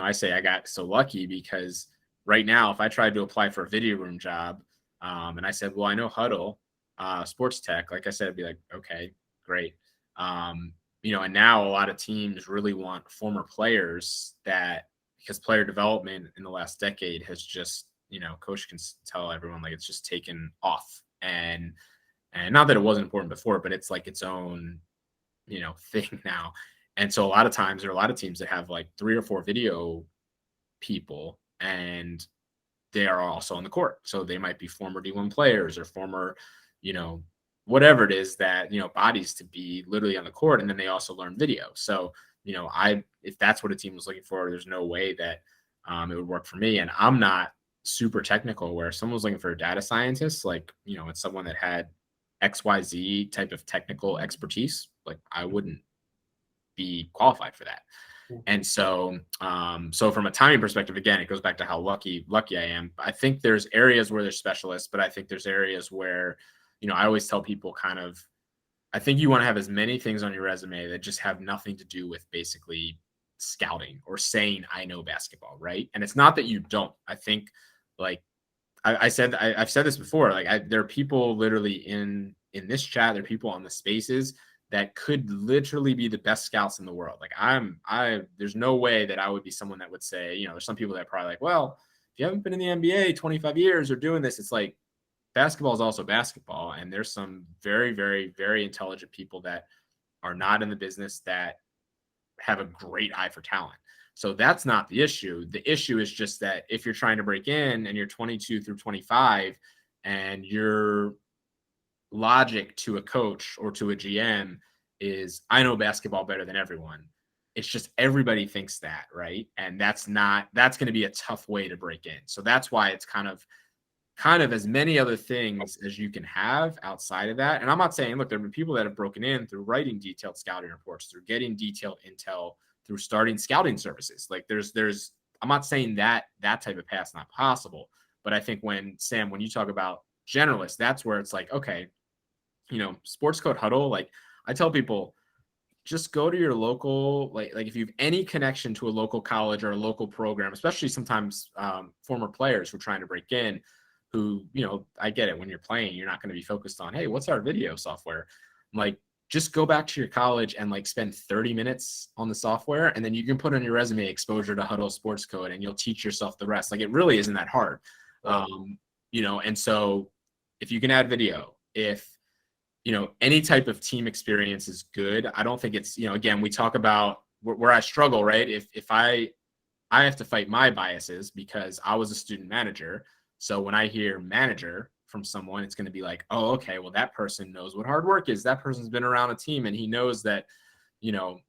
I say I got so lucky because right now, if I tried to apply for a video room job and I said, well, I know Huddle, sports tech, like I said, I'd be like, okay, great. And now a lot of teams really want former players because player development in the last decade has just, coach can tell everyone like it's just taken off. And not that it wasn't important before, but it's like its own, thing now. And so a lot of times there are a lot of teams that have like 3 or 4 video people, and they are also on the court. So they might be former D1 players or former, you know, whatever it is that, bodies to be literally on the court. And then they also learn video. So, if that's what a team was looking for, there's no way that it would work for me. And I'm not super technical, where if someone was looking for a data scientist, like, it's someone that had XYZ type of technical expertise, like I wouldn't be qualified for that. And so, so from a timing perspective, again, it goes back to how lucky I am. I think there's areas where there's specialists, but I think there's areas where, I always tell people I think you want to have as many things on your resume that just have nothing to do with basically scouting or saying, I know basketball. Right. And it's not that you don't. I think like I've said this before, like there are people literally in this chat, there are people on the spaces that could literally be the best scouts in the world. Like there's no way that I would be someone that would say, there's some people that are probably like, well, if you haven't been in the NBA 25 years or doing this, it's like basketball is also basketball. And there's some very, very, very intelligent people that are not in the business that have a great eye for talent. So that's not the issue. The issue is just that if you're trying to break in and you're 22 through 25 and your logic to a coach or to a GM is, I know basketball better than everyone. It's just everybody thinks that, right? And that's going to be a tough way to break in. So that's why it's kind of as many other things as you can have outside of that. And I'm not saying, look, there have been people that have broken in through writing detailed scouting reports, through getting detailed intel, through starting scouting services. Like I'm not saying that type of path's not possible, but I think when you talk about generalists, that's where it's like, okay, sports code huddle. Like I tell people, just go to your local, like if you have any connection to a local college or a local program, especially sometimes former players who are trying to break in, who, I get it, when you're playing, you're not going to be focused on, hey, what's our video software? Like, just go back to your college and like spend 30 minutes on the software. And then you can put on your resume exposure to huddle sports code, and you'll teach yourself the rest. Like, it really isn't that hard. Right. And so if you can add video, if, any type of team experience is good. I don't think it's, again, we talk about where I struggle, right? If I have to fight my biases because I was a student manager. So when I hear manager from someone, it's going to be like, oh, okay, well, that person knows what hard work is. That person's been around a team, and he knows that,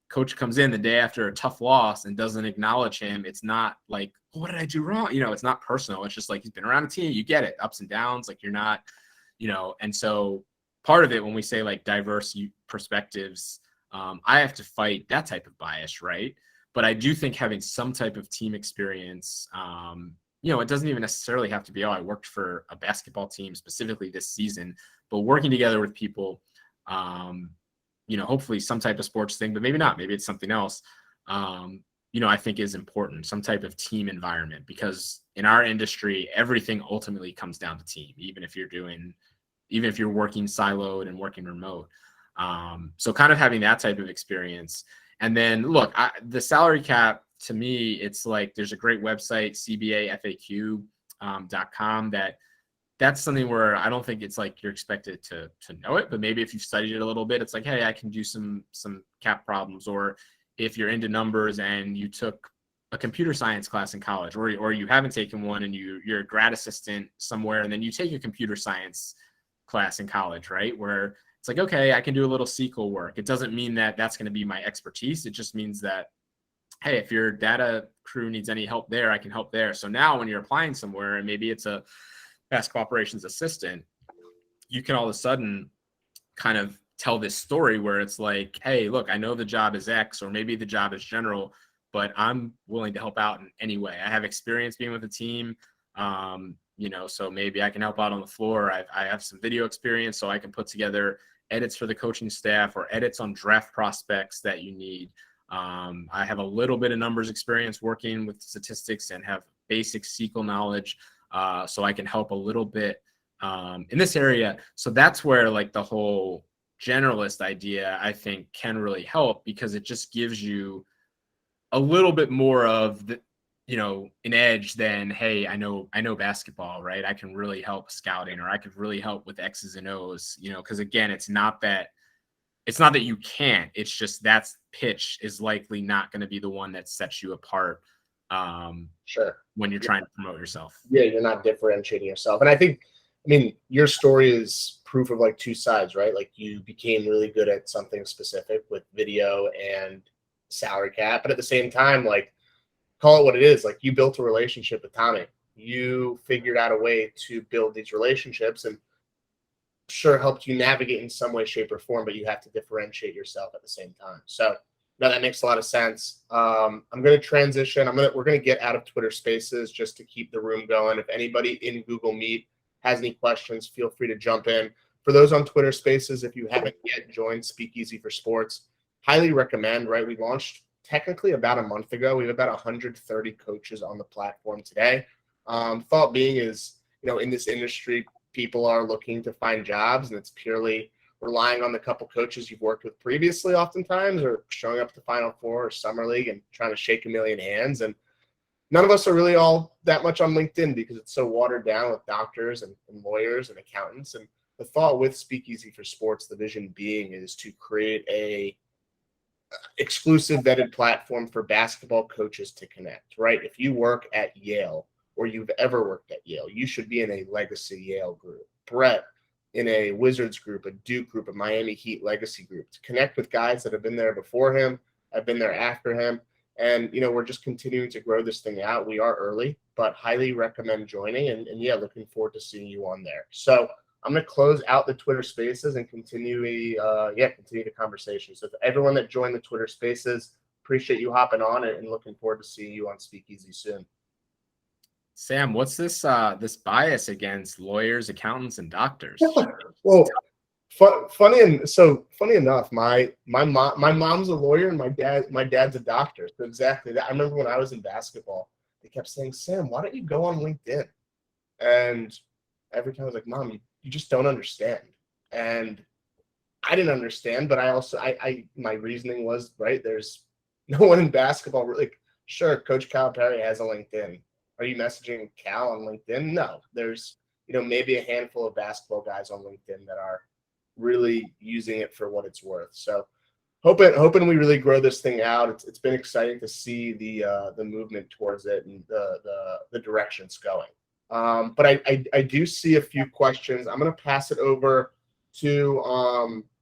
coach comes in the day after a tough loss and doesn't acknowledge him. It's not like, what did I do wrong? It's not personal. It's just like, he's been around a team. You get it, ups and downs. Like, you're not, and so part of it, when we say like diverse perspectives, I have to fight that type of bias, right? But I do think having some type of team experience, it doesn't even necessarily have to be, I worked for a basketball team specifically this season, but working together with people, hopefully some type of sports thing, but maybe not, maybe it's something else, I think is important, some type of team environment, because in our industry, everything ultimately comes down to team, even if you're working siloed and working remote. So kind of having that type of experience. And then look, the salary cap, to me, it's like, there's a great website, cbafaq.com, that's something where I don't think it's like you're expected to know it, but maybe if you've studied it a little bit, it's like, hey, I can do some cap problems. Or if you're into numbers and you took a computer science class in college, or you haven't taken one and you're a grad assistant somewhere, and then you take a computer science class in college, right? Where it's like, okay, I can do a little SQL work. It doesn't mean that that's going to be my expertise. It just means that, hey, if your data crew needs any help there, I can help there. So now when you're applying somewhere, and maybe it's a basketball operations assistant, you can all of a sudden kind of tell this story where it's like, hey, look, I know the job is X, or maybe the job is general, but I'm willing to help out in any way. I have experience being with a team. So maybe I can help out on the floor. I have some video experience, so I can put together edits for the coaching staff or edits on draft prospects that you need. I have a little bit of numbers experience working with statistics and have basic SQL knowledge, so I can help a little bit in this area. So that's where like the whole generalist idea, I think, can really help, because it just gives you a little bit more of the, an edge than, hey, I know basketball, right? I can really help scouting, or I could really help with X's and O's, because again, it's not that it's not that you can't, it's just that's pitch is likely not going to be the one that sets you apart Sure. when you're trying to promote yourself. Yeah, you're not differentiating yourself. And I think, I mean, your story is proof of like two sides, right? Like you became really good at something specific with video and salary cap, but at the same time, like, call it what it is. Like, you built a relationship with Tommy. You figured out a way to build these relationships, and sure, helped you navigate in some way, shape, or form, but you have to differentiate yourself at the same time. So no, that makes a lot of sense. I'm going to transition. We're going to get out of Twitter Spaces just to keep the room going. If anybody in Google Meet has any questions, feel free to jump in. For those on Twitter Spaces, if you haven't yet joined Speakeasy for Sports, highly recommend, right? We launched technically about a month ago. We have about 130 coaches on the platform today. Thought being is, in this industry, people are looking to find jobs, and it's purely relying on the couple coaches you've worked with previously oftentimes, or showing up to Final Four or Summer League and trying to shake a million hands. And none of us are really all that much on LinkedIn because it's so watered down with doctors and lawyers and accountants. And the thought with Speakeasy for Sports, the vision being, is to create a exclusive vetted platform for basketball coaches to connect, right? If you work at Yale or you've ever worked at Yale, you should be in a legacy Yale group. Brett in a Wizards group, a Duke group, a Miami Heat legacy group, to connect with guys that have been there before him, have been there after him. And, we're just continuing to grow this thing out. We are early, but highly recommend joining. And yeah, looking forward to seeing you on there. So I'm going to close out the Twitter Spaces and continue the conversation. So to everyone that joined the Twitter Spaces, appreciate you hopping on and looking forward to seeing you on Speakeasy soon. Sam, what's this bias against lawyers, accountants, and doctors? Well, funny enough, my mom's a lawyer and my dad's a doctor. So exactly that. I remember when I was in basketball, they kept saying, "Sam, why don't you go on LinkedIn?" And every time I was like, "Mom, you just don't understand." And I didn't understand, but I also my reasoning was, right, there's no one in basketball really. Sure, Coach Calipari has a LinkedIn. Are you messaging Cal on LinkedIn? No. There's, maybe a handful of basketball guys on LinkedIn that are really using it for what it's worth. So hoping we really grow this thing out. It's been exciting to see the movement towards it and the direction it's going. But I do see a few questions. I'm going to pass it over to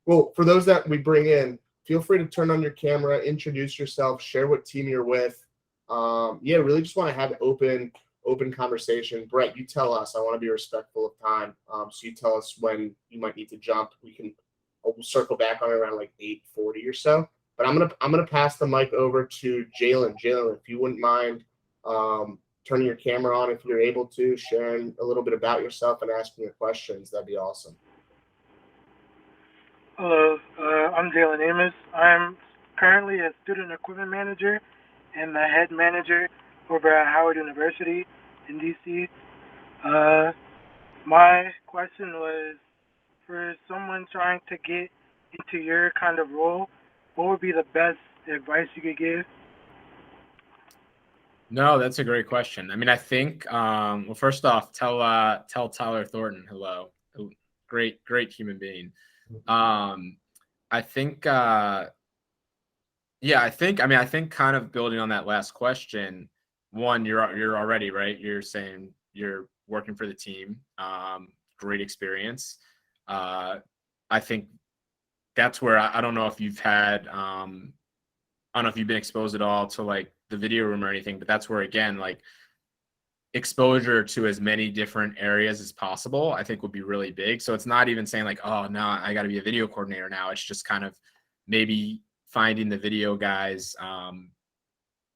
for those that we bring in, feel free to turn on your camera, introduce yourself, share what team you're with. Really just want to have open conversation. Brett, you tell us. I want to be respectful of time. So you tell us when you might need to jump. We'll circle back on it around like 8:40 or so. But I'm gonna pass the mic over to Jalen. Jalen, if you wouldn't mind turning your camera on, if you're able to, sharing a little bit about yourself and asking your questions, that'd be awesome. Hello, I'm Jalen Amos. I'm currently a student equipment manager and the head manager over at Howard University in DC. My question was, for someone trying to get into your kind of role, what would be the best advice you could give? No, that's a great question. I mean, I think, well, first off, tell Tyler Thornton hello. Great human being. I think kind of building on that last question, one, you're already right. You're saying you're working for the team. Great experience. I think that's where I don't know if you've had, I don't know if you've been exposed at all to like the video room or anything, but that's where, again, like exposure to as many different areas as possible, I think would be really big. So it's not even saying like, oh, no, I got to be a video coordinator now. It's just kind of maybe finding the video guys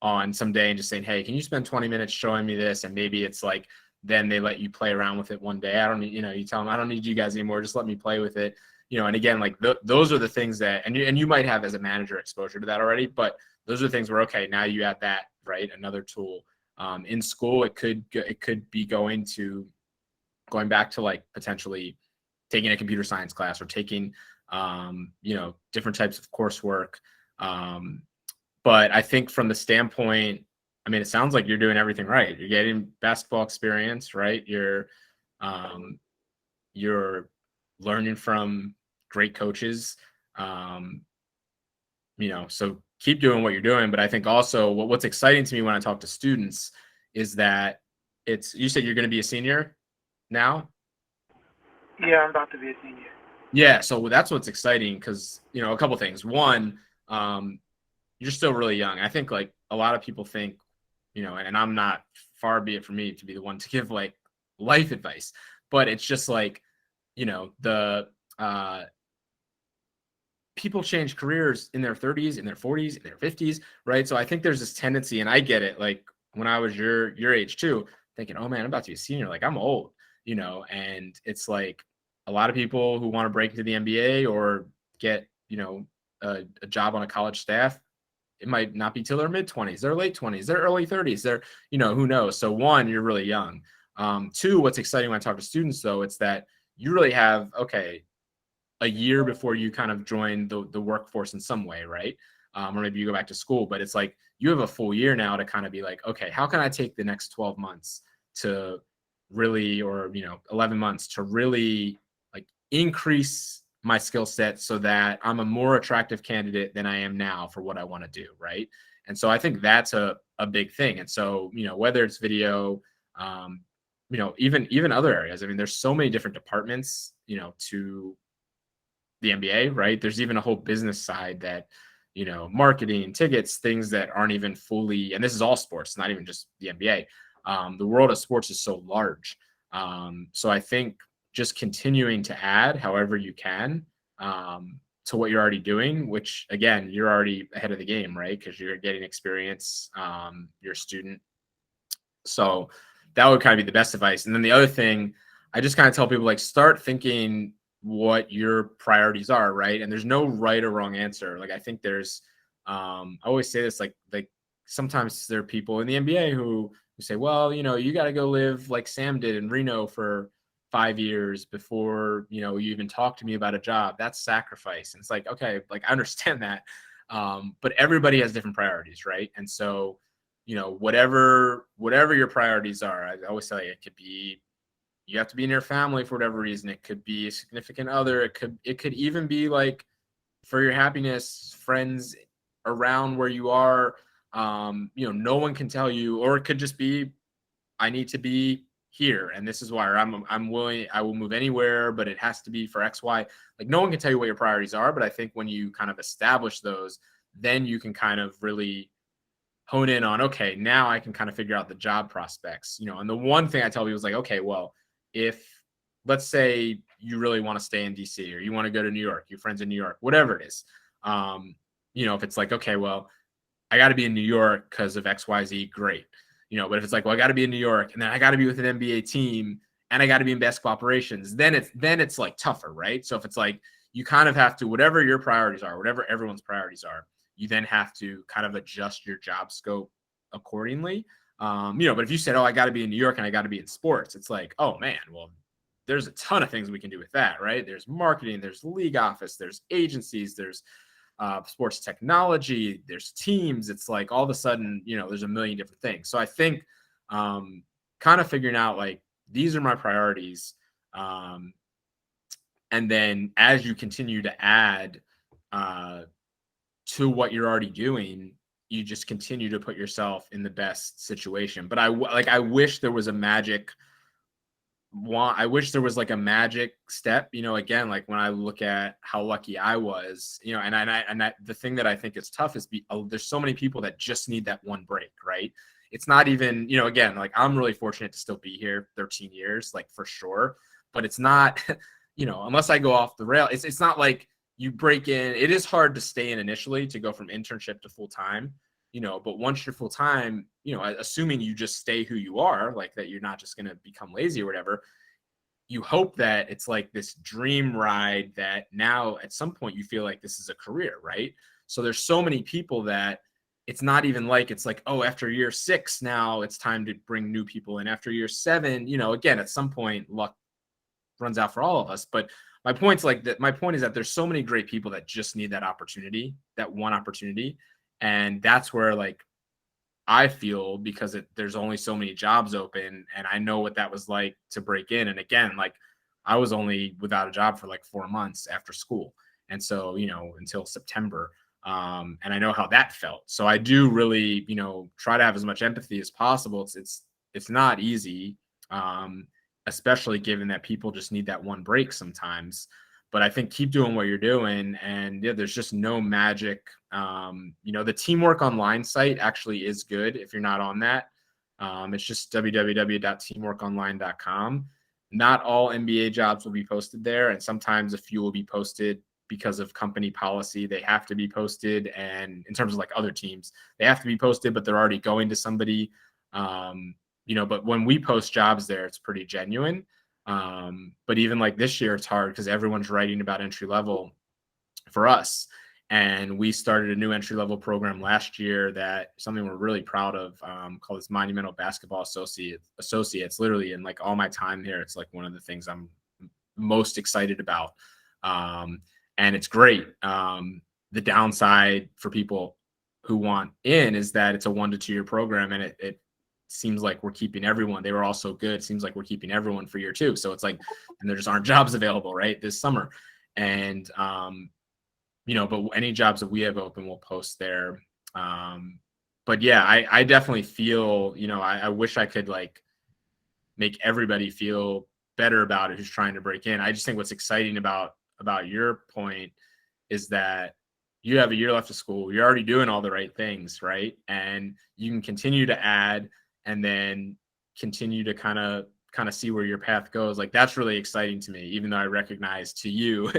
on some day and just saying, hey, can you spend 20 minutes showing me this? And maybe it's like, then they let you play around with it one day. I don't need, you tell them, I don't need you guys anymore. Just let me play with it. And again, like those are the things that, and you might have as a manager exposure to that already, but those are the things where, okay, now you add that, right? Another tool. In school, it could be going back to like potentially taking a computer science class or taking, different types of coursework. But I think from the standpoint, I mean, it sounds like you're doing everything right. You're getting basketball experience, right? You're learning from great coaches. So keep doing what you're doing. But I think also what's exciting to me when I talk to students is that you said you're going to be a senior now. Yeah, I'm about to be a senior. Yeah. So that's what's exciting because, a couple things. One, you're still really young. I think like a lot of people think, and I'm not, far be it from me to be the one to give like life advice, but it's just like, people change careers in their 30s, in their 40s, in their 50s, right? So I think there's this tendency, and I get it. Like when I was your age too, thinking, oh man, I'm about to be a senior. Like I'm old, and it's like a lot of people who want to break into the NBA or get, a job on a college staff, it might not be till their mid-20s, their late 20s, their early 30s, they're, who knows? So one, you're really young. Two, what's exciting when I talk to students though, it's that you really have, a year before you kind of join the workforce in some way, right? Or maybe you go back to school, but it's like you have a full year now to kind of be like, okay, how can I take the next 12 months to really, or 11 months to really like increase my skill set so that I'm a more attractive candidate than I am now for what I want to do, right? And so I think that's a big thing. And so, whether it's video, even other areas, I mean, there's so many different departments, to the NBA, right? There's even a whole business side that, marketing, tickets, things that aren't even fully, and this is all sports, not even just the NBA. The world of sports is so large. So I think just continuing to add however you can to what you're already doing, which again, you're already ahead of the game, right? Because you're getting experience, you're a student. So that would kind of be the best advice. And then the other thing, I just kind of tell people like start thinking what your priorities are, right? And there's no right or wrong answer. Like I think there's I always say this, like sometimes there are people in the NBA who say, well, you got to go live like Sam did in Reno for 5 years before, you even talk to me about a job. That's sacrifice. And it's like, okay, like I understand that. But everybody has different priorities, right? And so, whatever your priorities are, I always tell you, it could be you have to be in your family for whatever reason. It could be a significant other. It could even be like for your happiness, friends around where you are. No one can tell you, or it could just be, I need to be here. And this is why I'm willing, I will move anywhere, but it has to be for X, Y. Like no one can tell you what your priorities are. But I think when you kind of establish those, then you can kind of really hone in on, okay, now I can kind of figure out the job prospects, and the one thing I tell people is like, okay, well, if let's say you really want to stay in DC or you want to go to New York, your friends in New York, whatever it is, if it's like, okay, well, I got to be in New York because of XYZ, great. But if it's like, well, I got to be in New York and then I got to be with an NBA team and I got to be in basketball operations, then it's like tougher, right? So if it's like, you kind of have to, whatever your priorities are, whatever everyone's priorities are, you then have to kind of adjust your job scope accordingly. But if you said, oh, I got to be in New York and I got to be in sports, it's like, oh man, well, there's a ton of things we can do with that, right? There's marketing, there's league office, there's agencies, there's sports technology, there's teams. It's like all of a sudden, there's a million different things. So I think kind of figuring out like, these are my priorities. And then as you continue to add to what you're already doing, you just continue to put yourself in the best situation. But I wish there was a magic I wish there was like a magic step, again, like when I look at how lucky I was, the thing that I think is tough is there's so many people that just need that one break, right? It's not even, again, like I'm really fortunate to still be here 13 years, like for sure, but it's not, unless I go off the rail, it's not like you break in. It is hard to stay in initially to go from internship to full-time, but once you're full-time, assuming you just stay who you are, like that you're not just going to become lazy or whatever, you hope that it's like this dream ride that now at some point you feel like this is a career, right? So there's so many people that it's not even like, it's like, oh, after year 6, now it's time to bring new people in. After year 7, again, at some point luck runs out for all of us. But my point is that there's so many great people that just need that opportunity, that one opportunity. And that's where like I feel, because there's only so many jobs open, and I know what that was like to break in. And again, like I was only without a job for like 4 months after school. And so, until September. And I know how that felt. So I do really, try to have as much empathy as possible. It's not easy, especially given that people just need that one break sometimes. But I think keep doing what you're doing. And yeah, there's just no magic. The teamwork online site actually is good if you're not on that. It's just www.teamworkonline.com. Not all NBA jobs will be posted there. And sometimes a few will be posted because of company policy. They have to be posted. And in terms of like other teams, they have to be posted, but they're already going to somebody. But when we post jobs there, it's pretty genuine. But even like this year, it's hard because everyone's writing about entry level for us. And we started a new entry level program last year that something we're really proud of, called this Monumental Basketball Associates. Literally, in like all my time here, it's like one of the things I'm most excited about. And it's great. The downside for people who want in is that it's a 1 to 2 year program, and it seems like we're keeping everyone. They were all so good. It seems like we're keeping everyone for year 2. So it's like, and there just aren't jobs available right this summer. And but any jobs that we have open, we'll post there. But yeah, I definitely feel, I wish I could like make everybody feel better about it who's trying to break in. I just think what's exciting about your point is that you have a year left of school. You're already doing all the right things, right? And you can continue to add and then continue to kind of see where your path goes. Like, that's really exciting to me, even though I recognize to you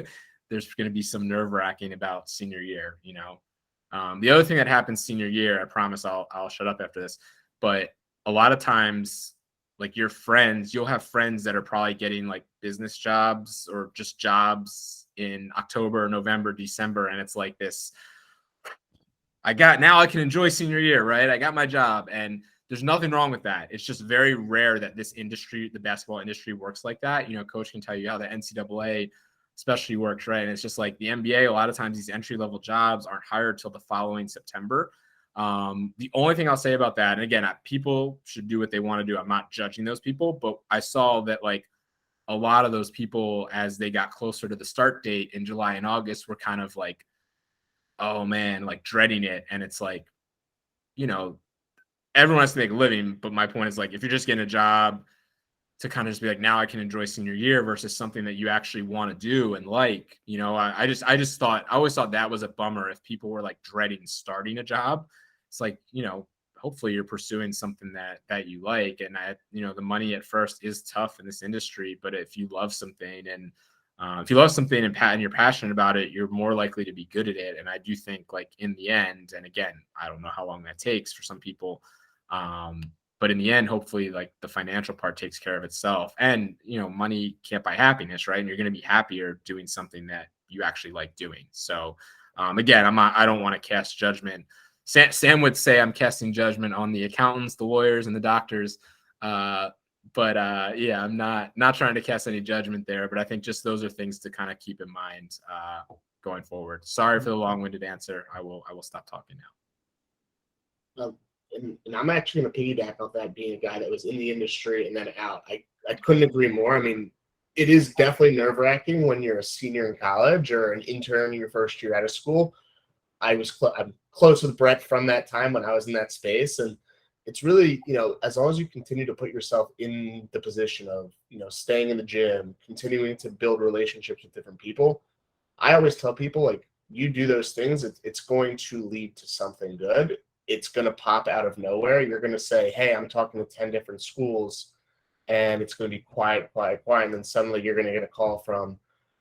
there's going to be some nerve-wracking about senior year. The other thing that happens senior year, I promise I'll shut up after this, but a lot of times, like, your friends, you'll have friends that are probably getting like business jobs or just jobs in October, November, December. And it's like this, now I can enjoy senior year, right? I got my job, and there's nothing wrong with that. It's just very rare that this industry, the basketball industry, works like that. Coach can tell you how the NCAA especially works, right? And it's just like the NBA, a lot of times these entry-level jobs aren't hired till the following September. The only thing I'll say about that, and again, people should do what they want to do. I'm not judging those people, but I saw that like a lot of those people, as they got closer to the start date in July and August, were kind of like, oh man, like dreading it. And it's like, everyone has to make a living. But my point is, like, if you're just getting a job to kind of just be like, now I can enjoy senior year versus something that you actually want to do and like, I always thought that was a bummer if people were like dreading starting a job. It's like, hopefully you're pursuing something that you like. And the money at first is tough in this industry, but if you love something and you're passionate about it, you're more likely to be good at it. And I do think, like, in the end, and again, I don't know how long that takes for some people, but in the end, hopefully, like, the financial part takes care of itself. And, money can't buy happiness, right? And you're going to be happier doing something that you actually like doing. So, again, I don't want to cast judgment. Sam would say I'm casting judgment on the accountants, the lawyers, and the doctors. Yeah, I'm not trying to cast any judgment there, but I think just those are things to kind of keep in mind going forward. Sorry for the long-winded answer. I will stop talking now. And I'm actually going to piggyback off that, being a guy that was in the industry and then out. I couldn't agree more. I mean, it is definitely nerve-wracking when you're a senior in college or an intern in your first year out of school. I'm close with Brett from that time when I was in that space. And it's really, as long as you continue to put yourself in the position of, staying in the gym, continuing to build relationships with different people, I always tell people, like, you do those things, it's going to lead to something good. It's going to pop out of nowhere. You're going to say, hey, I'm talking to 10 different schools, and it's going to be quiet. And then suddenly you're going to get a call from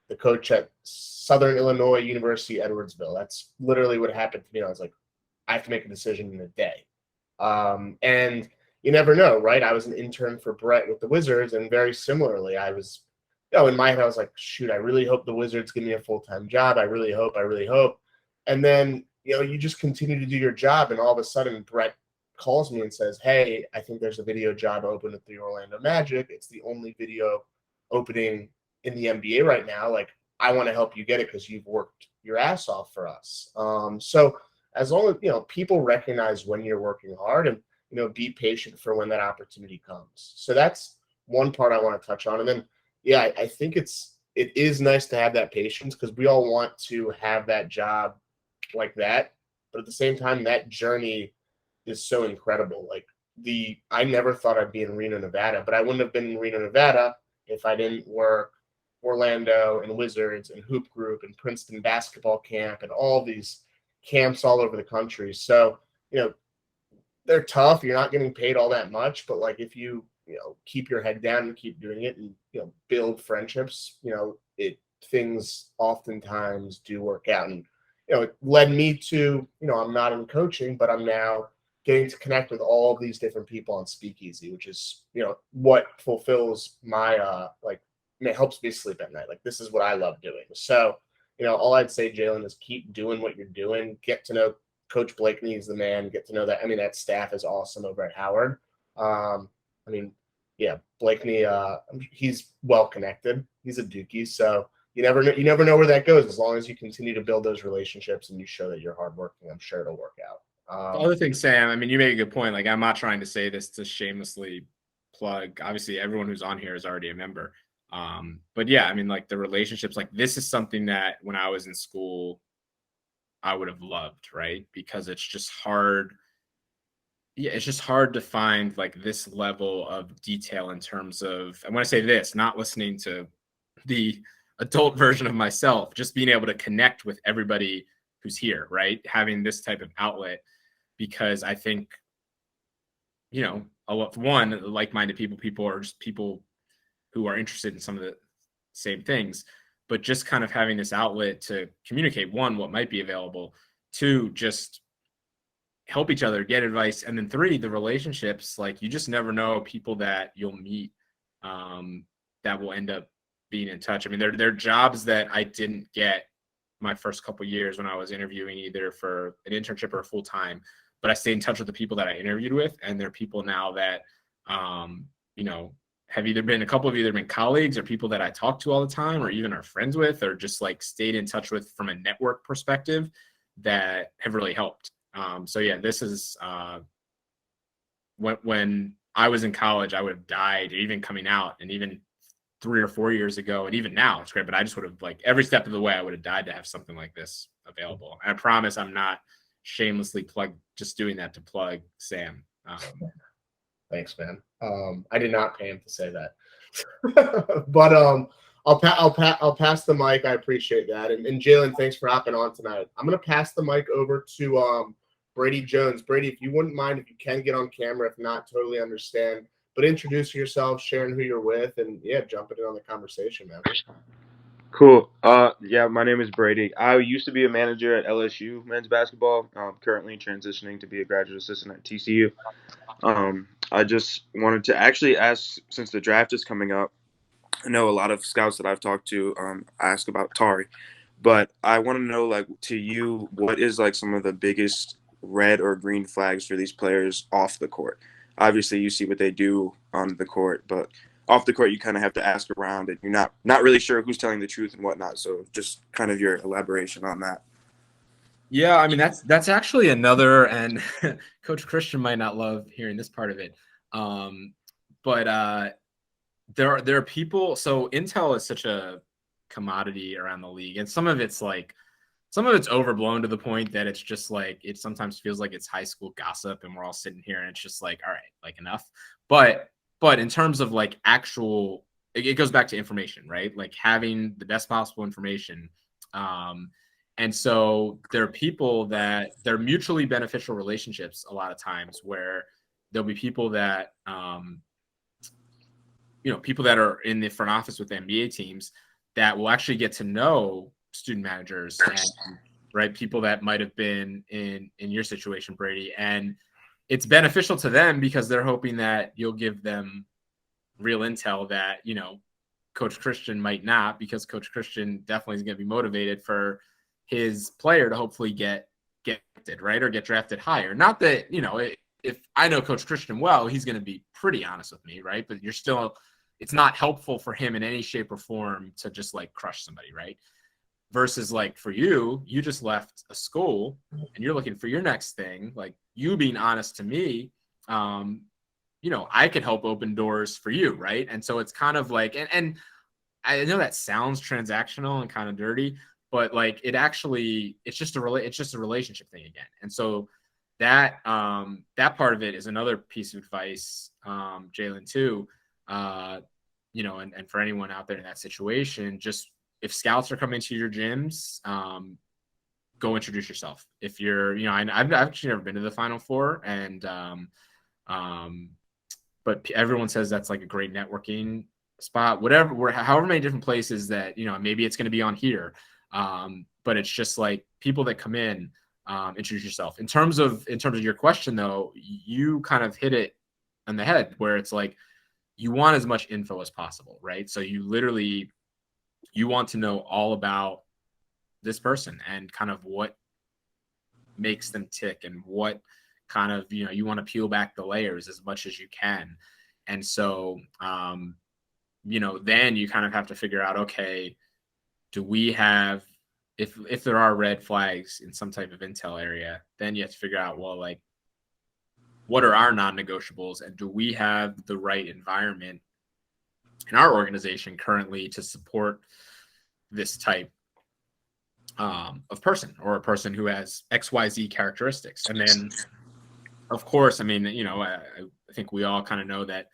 the coach at Southern Illinois University, Edwardsville. That's literally what happened to me. I was like, I have to make a decision in a day. And you never know, right? I was an intern for Brett with the Wizards, and very similarly, I was, in my head, I was like, shoot, I really hope the Wizards give me a full-time job. I really hope. And then, you just continue to do your job, and all of a sudden Brett calls me and says, hey, I think there's a video job open at the Orlando Magic. It's the only video opening in the NBA right now. Like, I want to help you get it because you've worked your ass off for us. So as long as, people recognize when you're working hard, and, be patient for when that opportunity comes. So that's one part I want to touch on. And then, yeah, I think it's it is nice to have that patience because we all want to have that job like that. But at the same time, that journey is so incredible. Like I never thought I'd be in Reno, Nevada, but I wouldn't have been in Reno, Nevada if I didn't work Orlando and Wizards and Hoop Group and Princeton basketball camp and all these camps all over the country. So, they're tough. You're not getting paid all that much, but like if you keep your head down and keep doing it and build friendships, things oftentimes do work out. And it led me to I'm not in coaching, but I'm now getting to connect with all of these different people on Speakeasy, which is what fulfills my it helps me sleep at night. Like this is what I love doing. So all I'd say, Jalen, is keep doing what you're doing. Get to know Coach Blakeney is the man. Get to know that. I mean, that staff is awesome over at Howard. Blakeney, he's well connected. He's a Dookie, so you never know where that goes. As long as you continue to build those relationships and you show that you're hardworking, I'm sure it'll work out. The other thing, Sam, I mean, you make a good point. Like, I'm not trying to say this to shamelessly plug. Obviously, everyone who's on here is already a member. But yeah, I mean, like the relationships, like this is something that when I was in school, I would have loved, right? Because it's just hard. Yeah, it's just hard to find like this level of detail in terms of, and when I say this, not listening to the adult version of myself, just being able to connect with everybody who's here, right? Having this type of outlet, because I think, like-minded people are just people who are interested in some of the same things, but just kind of having this outlet to communicate, one, what might be available, two, just help each other, get advice, and then three, the relationships. Like you just never know people that you'll meet that will end up being in touch. I mean, they're jobs that I didn't get my first couple of years when I was interviewing either for an internship or full time, but I stayed in touch with the people that I interviewed with, and they're people now that have either been colleagues or people that I talk to all the time, or even are friends with, or just like stayed in touch with from a network perspective that have really helped. So yeah, this is when I was in college, I would have died, even coming out, and even 3 or 4 years ago, and even now it's great, but I just would have, like, every step of the way I would have died to have something like this available. And I promise I'm not shamelessly just doing that to plug Sam. Thanks, man. I did not pay him to say that, but I'll pass the mic. I appreciate that. And Jalen, thanks for hopping on tonight. I'm going to pass the mic over to Brady Jones. Brady, if you wouldn't mind, if you can get on camera, if not, totally understand. But introduce yourself, sharing who you're with, and jumping in on the conversation, man. Cool. My name is Brady. I used to be a manager at LSU men's basketball. I'm currently transitioning to be a graduate assistant at TCU. I just wanted to actually ask, since the draft is coming up, I know a lot of scouts that I've talked to ask about Tari, but I want to know, like, to you, what is like some of the biggest red or green flags for these players off the court? Obviously, you see what they do on the court, but off the court, you kind of have to ask around, and you're not really sure who's telling the truth and whatnot. So just kind of your elaboration on that. Yeah, I mean, that's actually another, and Coach Christian might not love hearing this part of it. But there are people. So intel is such a commodity around the league, and some of it's overblown to the point that it's just like, it sometimes feels like it's high school gossip, and we're all sitting here and it's just like, all right, like, enough. But in terms of like actual, it goes back to information, right? Like having the best possible information. And so there are people that they're mutually beneficial relationships a lot of times, where there'll be people that, people that are in the front office with NBA teams that will actually get to know student managers, and right, people that might have been in your situation, Brady, and it's beneficial to them because they're hoping that you'll give them real intel that Coach Christian might not, because Coach Christian definitely is going to be motivated for his player to hopefully get drafted, right, or get drafted higher. Not that if I know Coach Christian well, he's going to be pretty honest with me, right? But it's not helpful for him in any shape or form to just like crush somebody, right? Versus like for you just left a school and you're looking for your next thing. Like, you being honest to me, I could help open doors for you, right? And so it's kind of like, and I know that sounds transactional and kind of dirty, but like it's just a relationship thing again. And so that part of it is another piece of advice, Jalen, too. And for anyone out there in that situation, just if scouts are coming to your gyms, go introduce yourself. If you're, I've actually never been to the Final Four, and but everyone says that's like a great networking spot. However many different places that maybe it's going to be on here, but it's just like people that come in, introduce yourself. In terms of your question, though, you kind of hit it on the head, where it's like you want as much info as possible, right? So you want to know all about this person and kind of what makes them tick, and what kind of, you want to peel back the layers as much as you can. And so, then you kind of have to figure out, okay, do we have, if there are red flags in some type of intel area, then you have to figure out, well, like, what are our non-negotiables, and do we have the right environment in our organization currently to support this type of person, or a person who has XYZ characteristics. And then, of course, I mean, I think we all kind of know that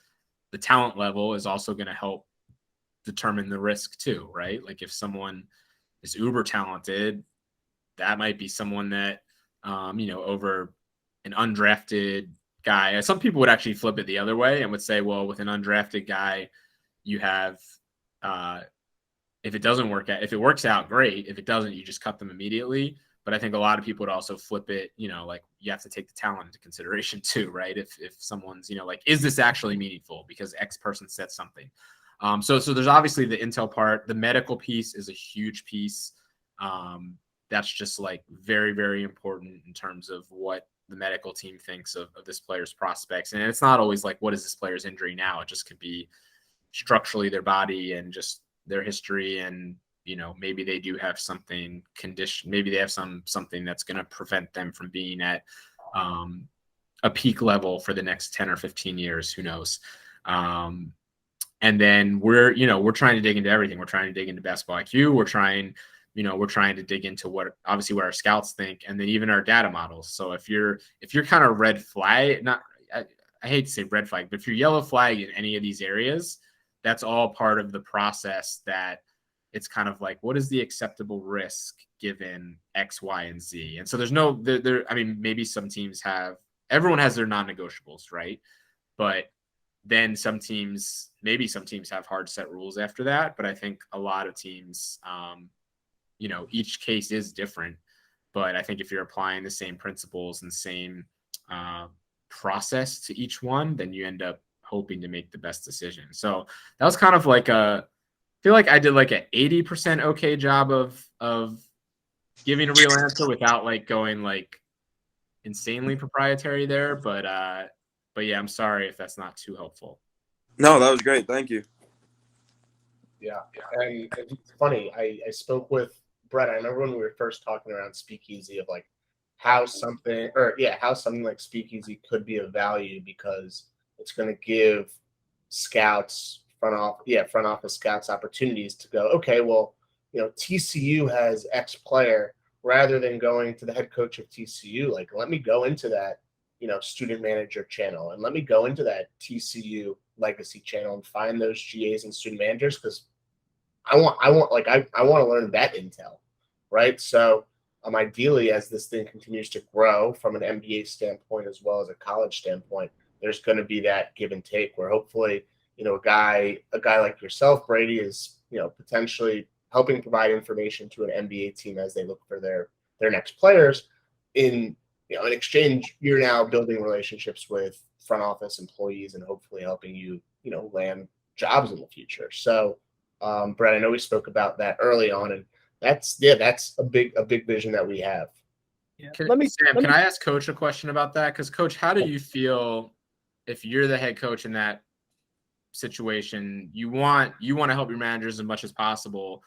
the talent level is also going to help determine the risk too, right? Like if someone is uber talented, that might be someone that, over an undrafted guy. Some people would actually flip it the other way and would say, well, with an undrafted guy, you have, if it works out, great. If it doesn't, you just cut them immediately. But I think a lot of people would also flip it, like you have to take the talent into consideration too, right? If someone's, like, is this actually meaningful because X person said something? So there's obviously the intel part. The medical piece is a huge piece. That's just like very, very important in terms of what the medical team thinks of this player's prospects. And it's not always like, what is this player's injury now? It just could be structurally their body and just their history, and maybe they do have something maybe they have something that's going to prevent them from being at a peak level for the next 10 or 15 years, who knows. And then we're trying to dig into everything. We're trying to dig into basketball IQ. We're trying to dig into what our scouts think, and then even our data models. So if you're kind of red flag, I hate to say red flag, but if you're yellow flag in any of these areas, that's all part of the process. That it's kind of like, what is the acceptable risk given X, Y, and Z? And so there's no, I mean, maybe everyone has their non-negotiables, right? But then some teams have hard set rules after that. But I think a lot of teams, each case is different. But I think if you're applying the same principles and same process to each one, then you end up hoping to make the best decision. So that was kind of like I feel like I did like an 80% okay job of giving a real answer without like going like insanely proprietary there. But yeah, I'm sorry if that's not too helpful. No, that was great. Thank you. Yeah. And it's funny. I spoke with Brett. I remember when we were first talking around Speakeasy of like how something like Speakeasy could be of value, because it's going to give scouts, front office scouts opportunities to go, okay, well, TCU has X player, rather than going to the head coach of TCU. Like, let me go into that, student manager channel, and let me go into that TCU legacy channel and find those GAs and student managers, because I want to learn that intel, right? So ideally, as this thing continues to grow from an MBA standpoint as well as a college standpoint, there's going to be that give and take where hopefully, a guy like yourself, Brady, is, potentially helping provide information to an NBA team as they look for their next players. In exchange, you're now building relationships with front office employees and hopefully helping you, land jobs in the future. So, Brett, I know we spoke about that early on, and that's a big vision that we have. Yeah. Can I ask Coach a question about that? Because Coach, how do you feel if you're the head coach in that situation? You want to help your managers as much as possible,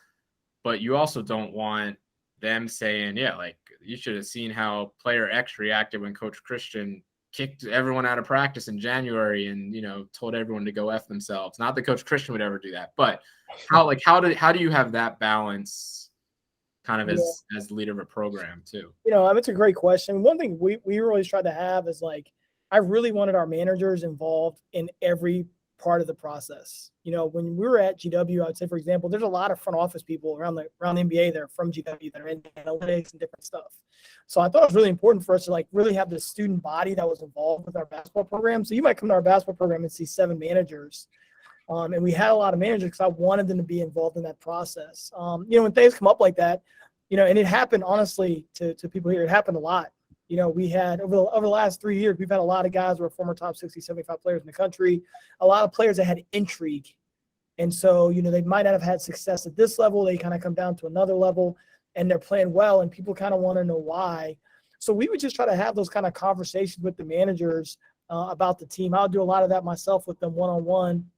but you also don't want them saying, yeah, like, you should have seen how player X reacted when Coach Christian kicked everyone out of practice in January and, told everyone to go F themselves. Not that Coach Christian would ever do that, but how do you have that balance kind of as the leader of a program too? It's a great question. One thing we really tried to have is I really wanted our managers involved in every part of the process. When we were at GW, I would say, for example, there's a lot of front office people around the NBA that are from GW that are in analytics and different stuff. So I thought it was really important for us to really have the student body that was involved with our basketball program. So you might come to our basketball program and see 7 managers. And we had a lot of managers because I wanted them to be involved in that process. When things come up like that, and it happened, honestly, to people here, it happened a lot. We had over the last 3 years, we've had a lot of guys who are former top 60, 75 players in the country, a lot of players that had intrigue. And so, they might not have had success at this level. They kind of come down to another level and they're playing well and people kind of want to know why. So we would just try to have those kind of conversations with the managers about the team. I'll do a lot of that myself with them one-on-one.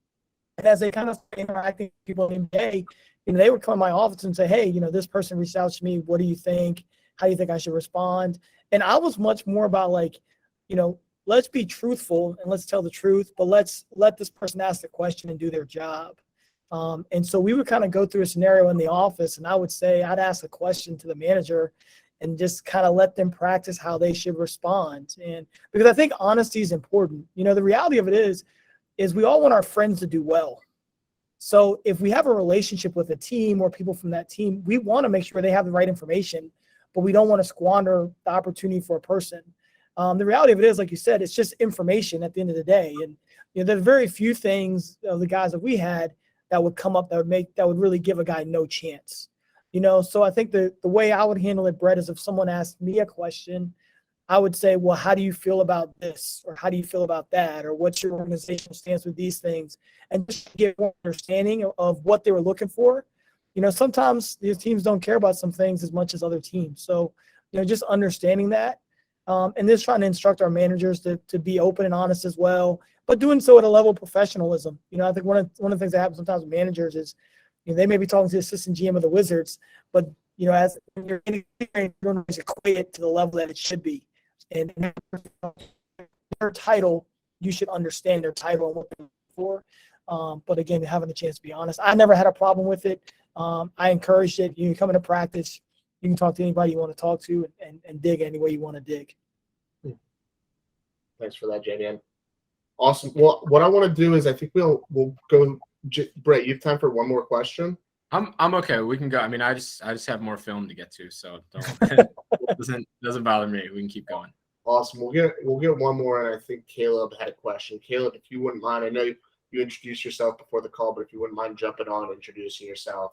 And as they kind of interacting with people in the NBA, they would come in my office and say, hey, this person reached out to me. What do you think? How do you think I should respond? And I was much more about let's be truthful and let's tell the truth, but let's let this person ask the question and do their job. And so we would kind of go through a scenario in the office, and I would say I'd ask a question to the manager and just kind of let them practice how they should respond. And because I think honesty is important. The reality of it is we all want our friends to do well. So if we have a relationship with a team or people from that team, we want to make sure they have the right information, but we don't want to squander the opportunity for a person. The reality of it is, like you said, it's just information at the end of the day. And there's very few things of the guys that we had that would come up that would really give a guy no chance. So I think the way I would handle it, Brett, is if someone asked me a question, I would say, well, how do you feel about this? Or how do you feel about that? Or what's your organizational stance with these things? And just get more understanding of what they were looking for. Sometimes these teams don't care about some things as much as other teams. So, just understanding that and just trying to instruct our managers to be open and honest as well, but doing so at a level of professionalism. I think one of the things that happens sometimes with managers is, they may be talking to the assistant GM of the Wizards, but, as you're in, you don't always equate it to the level that it should be. And their title, you should understand their title and what they're for. But again, having the chance to be honest, I never had a problem with it. I encouraged it. You can come into practice, you can talk to anybody you want to talk to and dig any way you want to dig. Thanks for that, JD. Awesome. Well, what I want to do is I think we'll go. Brett, you have time for one more question? I'm okay. We can go. I mean, I just have more film to get to, so it doesn't bother me. We can keep going. Awesome. We'll get one more, and I think Caleb had a question. Caleb, if you wouldn't mind, I know you introduced yourself before the call, but if you wouldn't mind jumping on and introducing yourself,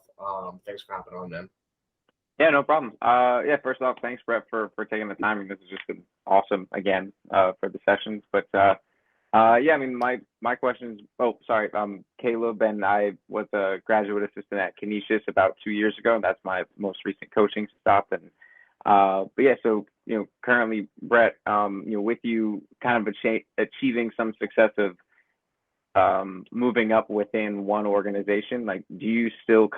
thanks for hopping on, man. Yeah, no problem. First off, thanks, Brett, for taking the time. This has just been awesome again for the sessions. But my questions. Caleb and I was a graduate assistant at Canisius about 2 years ago, and that's my most recent coaching stop. And so currently, Brett, with you kind of achieving some success of moving up within one organization, do you still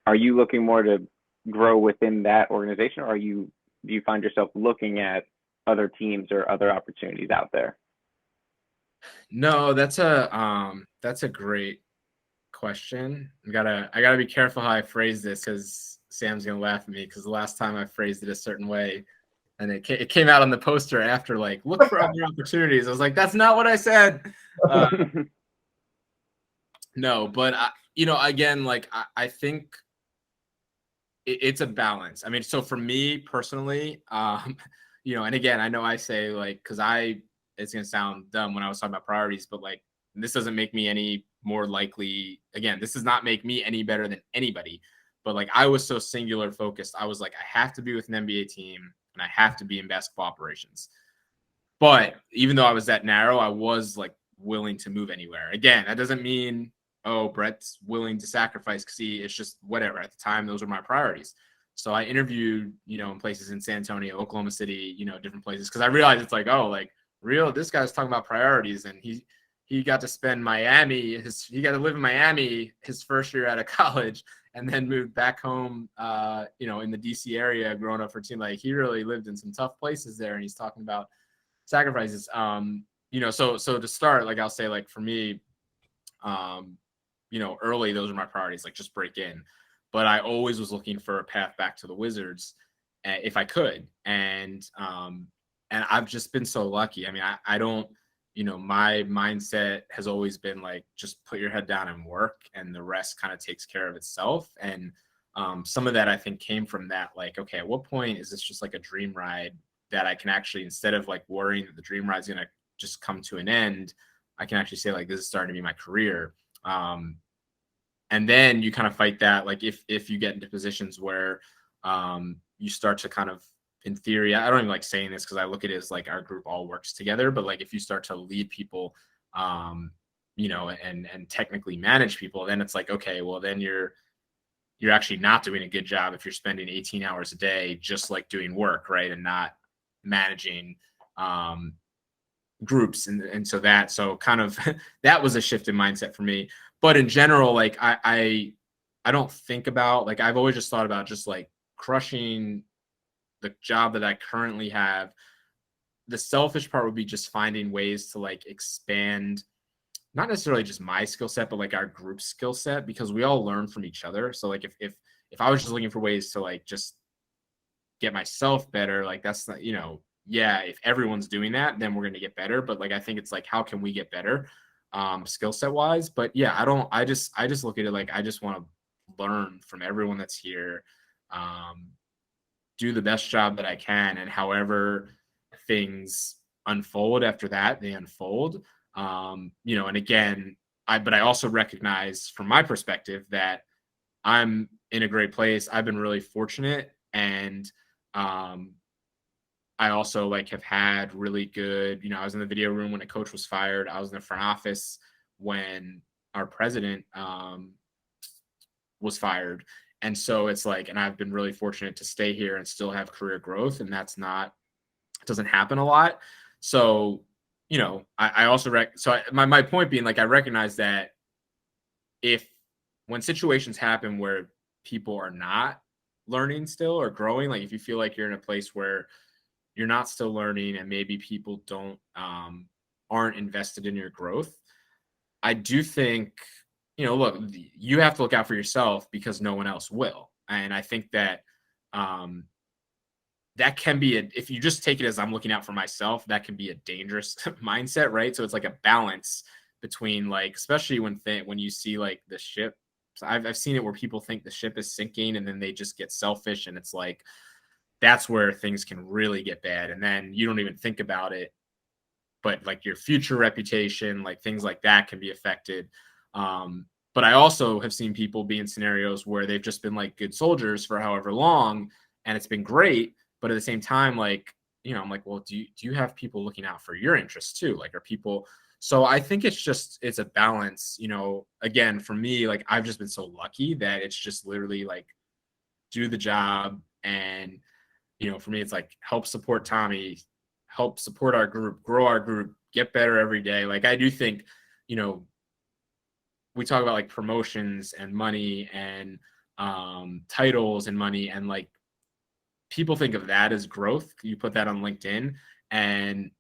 are you looking more to grow within that organization, or do you find yourself looking at other teams or other opportunities out there? No, that's a great question. I gotta be careful how I phrase this because Sam's gonna laugh at me because the last time I phrased it a certain way and it came out on the poster after look for other opportunities. I was like, that's not what I said. No, but again, I think it's a balance. I mean, so for me personally, and again, I know I say because it's going to sound dumb when I was talking about priorities, but this doesn't make me any more likely. Again, this does not make me any better than anybody, but I was so singular focused. I was I have to be with an NBA team and I have to be in basketball operations. But even though I was that narrow, I was willing to move anywhere. Again, that doesn't mean, oh, Brett's willing to sacrifice because it's just whatever. At the time, those were my priorities. So I interviewed, in places in San Antonio, Oklahoma City, different places. Because I realized it's this guy's talking about priorities. And he got to spend Miami. He got to live in Miami his first year out of college and then moved back home, in the DC area growing up for a team. He really lived in some tough places there. And he's talking about sacrifices. So to start, like I'll say, like for me, early, those are my priorities, like just break in. But I always was looking for a path back to the Wizards if I could. And I've just been so lucky. I mean, I don't, my mindset has always been like, just put your head down and work, and the rest kind of takes care of itself. And some of that I think came from that, like, okay, at what point is this just like a dream ride that I can actually, instead of like worrying that the dream ride is going to just come to an end, I can actually say like, this is starting to be my career. And then you kind of fight that, like if you get into positions where you start to kind of, in theory, I don't even like saying this because I look at it as like our group all works together, but like if you start to lead people, and technically manage people, then it's like, okay, well then you're actually not doing a good job if you're spending 18 hours a day just like doing work, right, and not managing groups. And so kind of that was a shift in mindset for me. But in general, like I don't think about, like, I've always just thought about just like crushing the job that I currently have. The selfish part would be just finding ways to like expand, not necessarily just my skill set, but like our group skill set, because we all learn from each other. So like if I was just looking for ways to like just get myself better, like that's not, if everyone's doing that, then we're going to get better. But like, I think it's like, how can we get better skill set wise? But yeah, I just look at it like, I just want to learn from everyone that's here, do the best job that I can. And however things unfold after that, they unfold. And again, but I also recognize from my perspective that I'm in a great place. I've been really fortunate. And I also like have had really good, I was in the video room when a coach was fired. I was in the front office when our president was fired. And so it's like, and I've been really fortunate to stay here and still have career growth. And it doesn't happen a lot. So, I also, my point being, like, I recognize that when situations happen where people are not learning still or growing, like if you feel like you're in a place where you're not still learning and maybe people aren't invested in your growth, I do think, look, you have to look out for yourself because no one else will. And I think that that can be if you just take it as I'm looking out for myself, that can be a dangerous mindset, right? So it's like a balance between, like, especially when you see like the ship. So I've seen it where people think the ship is sinking and then they just get selfish, and it's like, that's where things can really get bad. And then you don't even think about it, but like your future reputation, like things like that can be affected. But I also have seen people be in scenarios where they've just been like good soldiers for however long, and it's been great. But at the same time, like, I'm like, well, do you have people looking out for your interests too? Like, are people? So I think it's a balance, again, for me, like, I've just been so lucky that it's just literally like, do the job. And, for me, it's like, help support Tommy, help support our group, grow our group, get better every day. Like, I do think, we talk about like promotions and money and titles and money, and like people think of that as growth. You put that on LinkedIn, and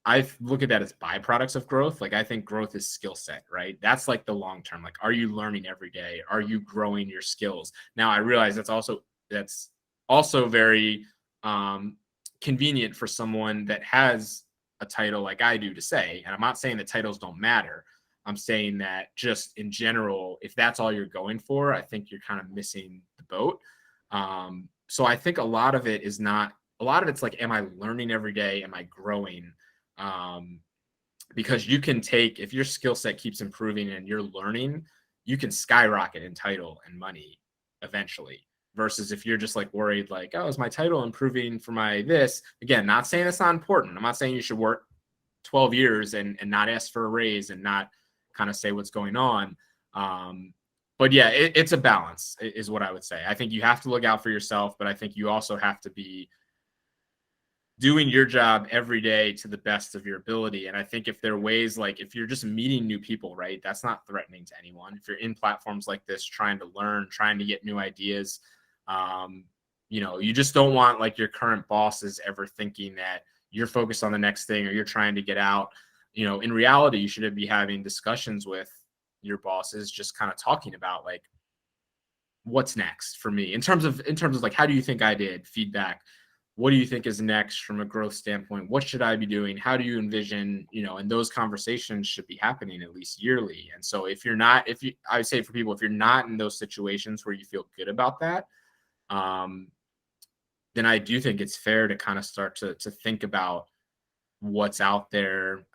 I look at that as byproducts of growth. Like, I think growth is skill set, right? That's like the long term. Like, are you learning every day? Are you growing your skills? Now, I realize that's also very convenient for someone that has a title like I do to say. And I'm not saying that titles don't matter. I'm saying that just in general, if that's all you're going for, I think you're kind of missing the boat. So I think a lot of it's like, am I learning every day? Am I growing? Because you can if your skill set keeps improving and you're learning, you can skyrocket in title and money eventually. Versus if you're just like worried, like, oh, is my title improving for my this? Again, not saying it's not important. I'm not saying you should work 12 years and not ask for a raise and not kind of say what's going on. But yeah, it's a balance is what I would say. I think you have to look out for yourself, but I think you also have to be doing your job every day to the best of your ability. And I think if there are ways, like if you're just meeting new people, right, that's not threatening to anyone. If you're in platforms like this, trying to learn, trying to get new ideas, you just don't want like your current bosses ever thinking that you're focused on the next thing or you're trying to get out. In reality, you should be having discussions with your bosses, just kind of talking about like, what's next for me in terms of like, how do you think I did? Feedback. What do you think is next from a growth standpoint? What should I be doing? How do you envision, and those conversations should be happening at least yearly. And so I would say for people, if you're not in those situations where you feel good about that, then I do think it's fair to kind of start to think about what's out there.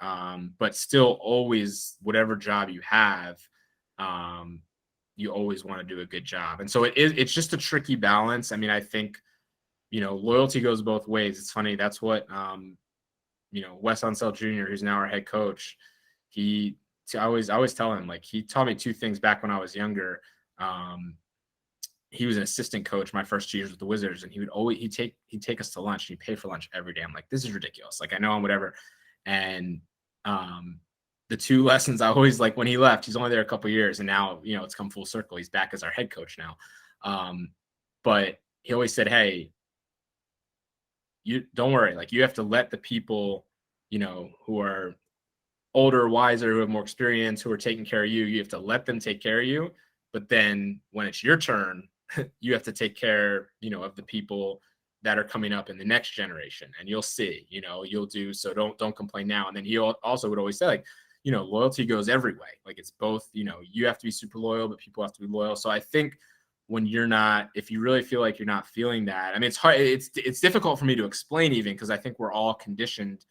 But still always, whatever job you have, you always want to do a good job. And so it's just a tricky balance. I mean, I think, loyalty goes both ways. It's funny. That's what, Wes Unseld Jr., who's now our head coach, I always tell him, like, he taught me two things back when I was younger. He was an assistant coach my first 2 years with the Wizards, and he'd take us to lunch, and he'd pay for lunch every day. I'm like, this is ridiculous. Like, I know I'm whatever. And, the two lessons I always, like, when he left, he's only there a couple of years, and now, it's come full circle. He's back as our head coach now. But he always said, hey, you don't worry. Like, you have to let the people, who are older, wiser, who have more experience, who are taking care of you, you have to let them take care of you. But then when it's your turn, you have to take care, of the people that are coming up in the next generation, and you'll see, you'll do. So don't complain now. And then he also would always say, like, loyalty goes every way. Like, it's both, you have to be super loyal, but people have to be loyal. So I think when if you really feel like you're not feeling that, I mean, it's hard. It's difficult for me to explain even, because I think we're all conditioned.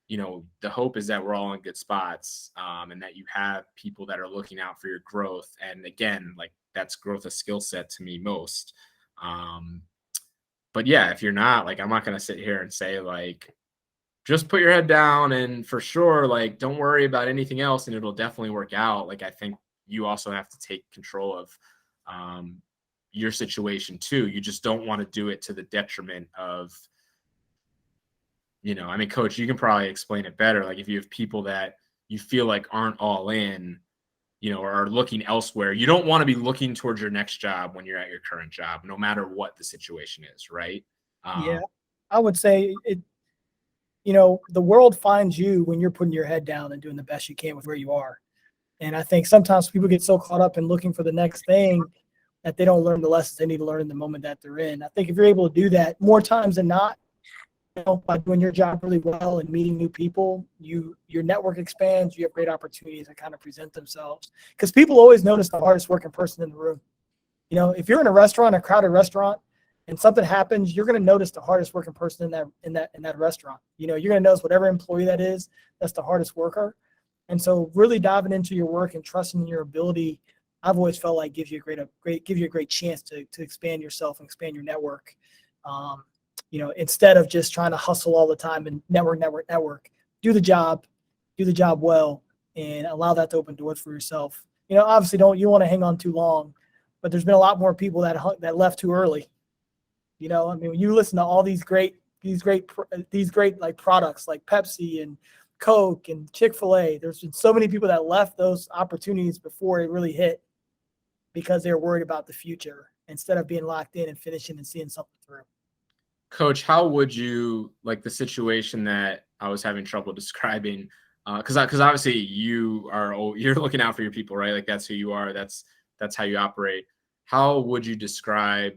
The hope is that we're all in good spots, and that you have people that are looking out for your growth. And again, like, that's growth of skill set to me most. But yeah, if you're not, like, I'm not going to sit here and say, like, just put your head down and for sure, like, don't worry about anything else and it'll definitely work out. Like, I think you also have to take control of your situation too. You just don't want to do it to the detriment of, I mean, Coach, you can probably explain it better. Like, if you have people that you feel like aren't all in, or are looking elsewhere, you don't want to be looking towards your next job when you're at your current job, no matter what the situation is, right? Yeah, I would say the world finds you when you're putting your head down and doing the best you can with where you are. And I think sometimes people get so caught up in looking for the next thing that they don't learn the lessons they need to learn in the moment that they're in. I think if you're able to do that more times than not, by doing your job really well and meeting new people, your network expands, you have great opportunities that kind of present themselves. Because people always notice the hardest working person in the room. If you're in a restaurant, a crowded restaurant, and something happens, you're going to notice the hardest working person in that restaurant. You're going to notice whatever employee that is, that's the hardest worker. And so really diving into your work and trusting in your ability, I've always felt like gives you a great chance to expand yourself and expand your network. Instead of just trying to hustle all the time and network, do the job well, and allow that to open doors for yourself. Obviously you don't want to hang on too long, but there's been a lot more people that left too early. I mean, when you listen to all these great like products like Pepsi and Coke and Chick-fil-A, there's been so many people that left those opportunities before it really hit because they're worried about the future instead of being locked in and finishing and seeing something through. Coach, how would you, like, the situation that I was having trouble describing? Because obviously you're looking out for your people, right? Like, that's who you are. That's how you operate. How would you describe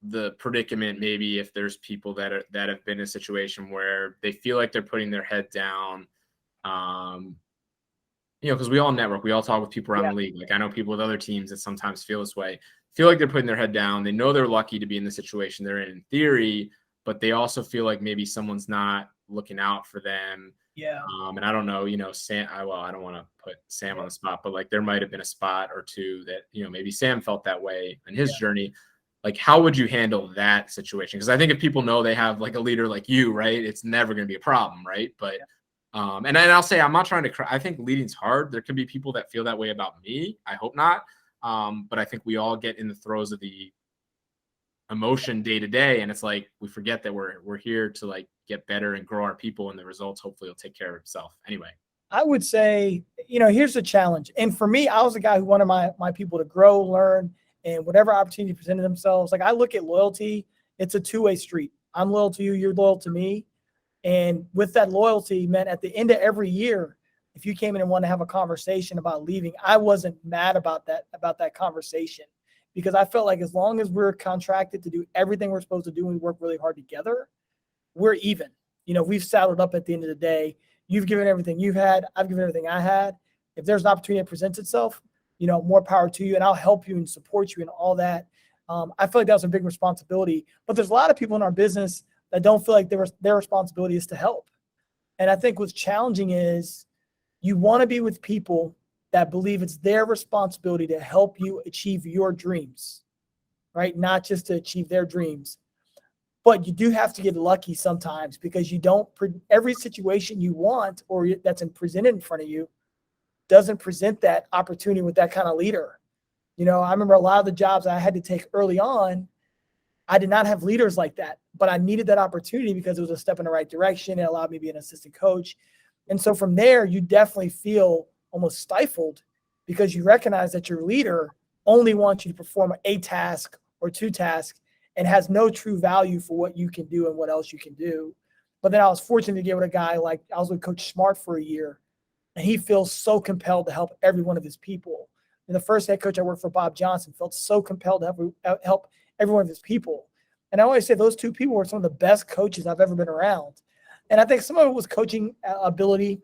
the predicament, maybe, if there's people that have been in a situation where they feel like they're putting their head down? Because we all network, we all talk with people around the league. Like, I know people with other teams that sometimes feel this way, feel like they're putting their head down. They know they're lucky to be in the situation they're in theory, but they also feel like maybe someone's not looking out for them. Yeah. And I don't know, Sam, I don't want to put Sam on the spot, but, like, there might have been a spot or two that, maybe Sam felt that way in his journey. Like, how would you handle that situation? Because I think if people know they have, like, a leader like you, right, it's never going to be a problem, right? But and I'll say, I'm not trying to cry. I think leading's hard. There can be people that feel that way about me. I hope not. But I think we all get in the throes of the emotion day to day, and it's like we forget that we're here to, like, get better and grow our people, and the results hopefully will take care of itself. Anyway, I would say, here's the challenge. And for me, I was a guy who wanted my people to grow, learn, and whatever opportunity presented themselves. Like, I look at loyalty, it's a two-way street. I'm loyal to you, you're loyal to me. And with that loyalty, man, at the end of every year, if you came in and wanted to have a conversation about leaving, I wasn't mad about that conversation, because I felt like as long as we're contracted to do everything we're supposed to do and we work really hard together, we're even. You know, we've saddled up at the end of the day. You've given everything you've had. I've given everything I had. If there's an opportunity that presents itself, you know, more power to you, and I'll help you and support you and all that. I feel like that was a big responsibility. But there's a lot of people in our business that don't feel like their responsibility is to help. And I think what's challenging is you want to be with people that believe it's their responsibility to help you achieve your dreams, right? Not just to achieve their dreams. But you do have to get lucky sometimes, because you don't every situation you want or that's presented in front of you doesn't present that opportunity with that kind of leader. You know, I remember a lot of the jobs I had to take early on, I did not have leaders like that, but I needed that opportunity because it was a step in the right direction. It allowed me to be an assistant coach. And so from there, you definitely feel almost stifled, because you recognize that your leader only wants you to perform a task or two tasks and has no true value for what you can do and what else you can do. But then I was fortunate to get with a guy like, I was with Coach Smart for a year, and he feels so compelled to help every one of his people. And the first head coach I worked for, Bob Johnson, felt so compelled to help every one of his people. And I always say those two people were some of the best coaches I've ever been around. And I think some of it was coaching ability,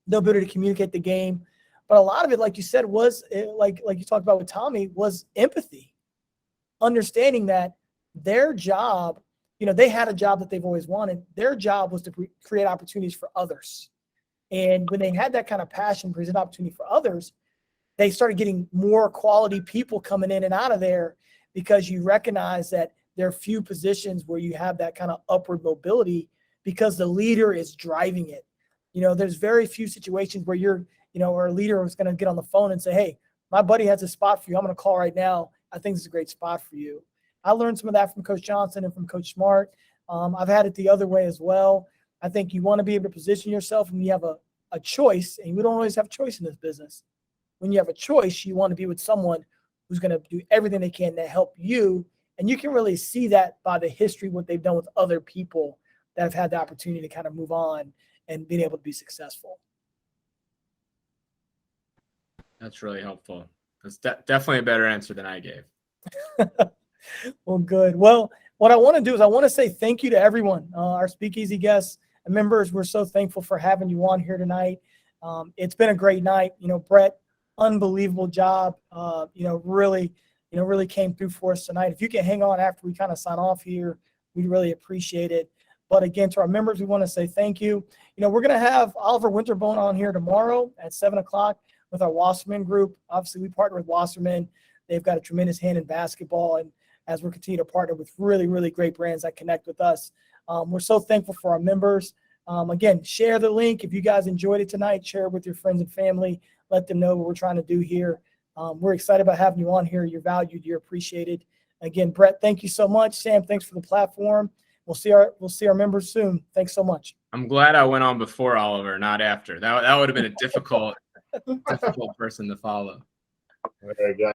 the ability to communicate the game. But a lot of it, like you said, was like you talked about with Tommy, was empathy. Understanding that their job, you know, they had a job that they've always wanted. Their job was to create opportunities for others. And when they had that kind of passion, present opportunity for others, they started getting more quality people coming in and out of there, because you recognize that there are few positions where you have that kind of upward mobility because the leader is driving it. You know, there's very few situations where or a leader is going to get on the phone and say, hey, my buddy has a spot for you. I'm going to call right now. I think it's a great spot for you. I learned some of that from Coach Johnson and from Coach Smart. I've had it the other way as well. I think you want to be able to position yourself when you have a choice, and we don't always have choice in this business. When you have a choice, you want to be with someone who's going to do everything they can to help you. And you can really see that by the history, what they've done with other people that have had the opportunity to kind of move on and being able to be successful. That's really helpful. That's definitely a better answer than I gave. Well, good. Well, what I want to do is I want to say thank you to everyone, our Speakeasy guests and members. We're so thankful for having you on here tonight. It's been a great night. You know, Brett, unbelievable job. Really came through for us tonight. If you can hang on after we kind of sign off here, we'd really appreciate it. But again, to our members, we want to say thank you. You know, we're going to have Oliver Winterbone on here tomorrow at 7:00 with our Wasserman group. Obviously, we partner with Wasserman. They've got a tremendous hand in basketball. And as we're continuing to partner with really, really great brands that connect with us, we're so thankful for our members. Again, share the link. If you guys enjoyed it tonight, share it with your friends and family. Let them know what we're trying to do here. We're excited about having you on here. You're valued. You're appreciated. Again, Brett, thank you so much. Sam, thanks for the platform. We'll see our members soon. Thanks so much. I'm glad I went on before Oliver, not after. That would have been a difficult person to follow. Very good.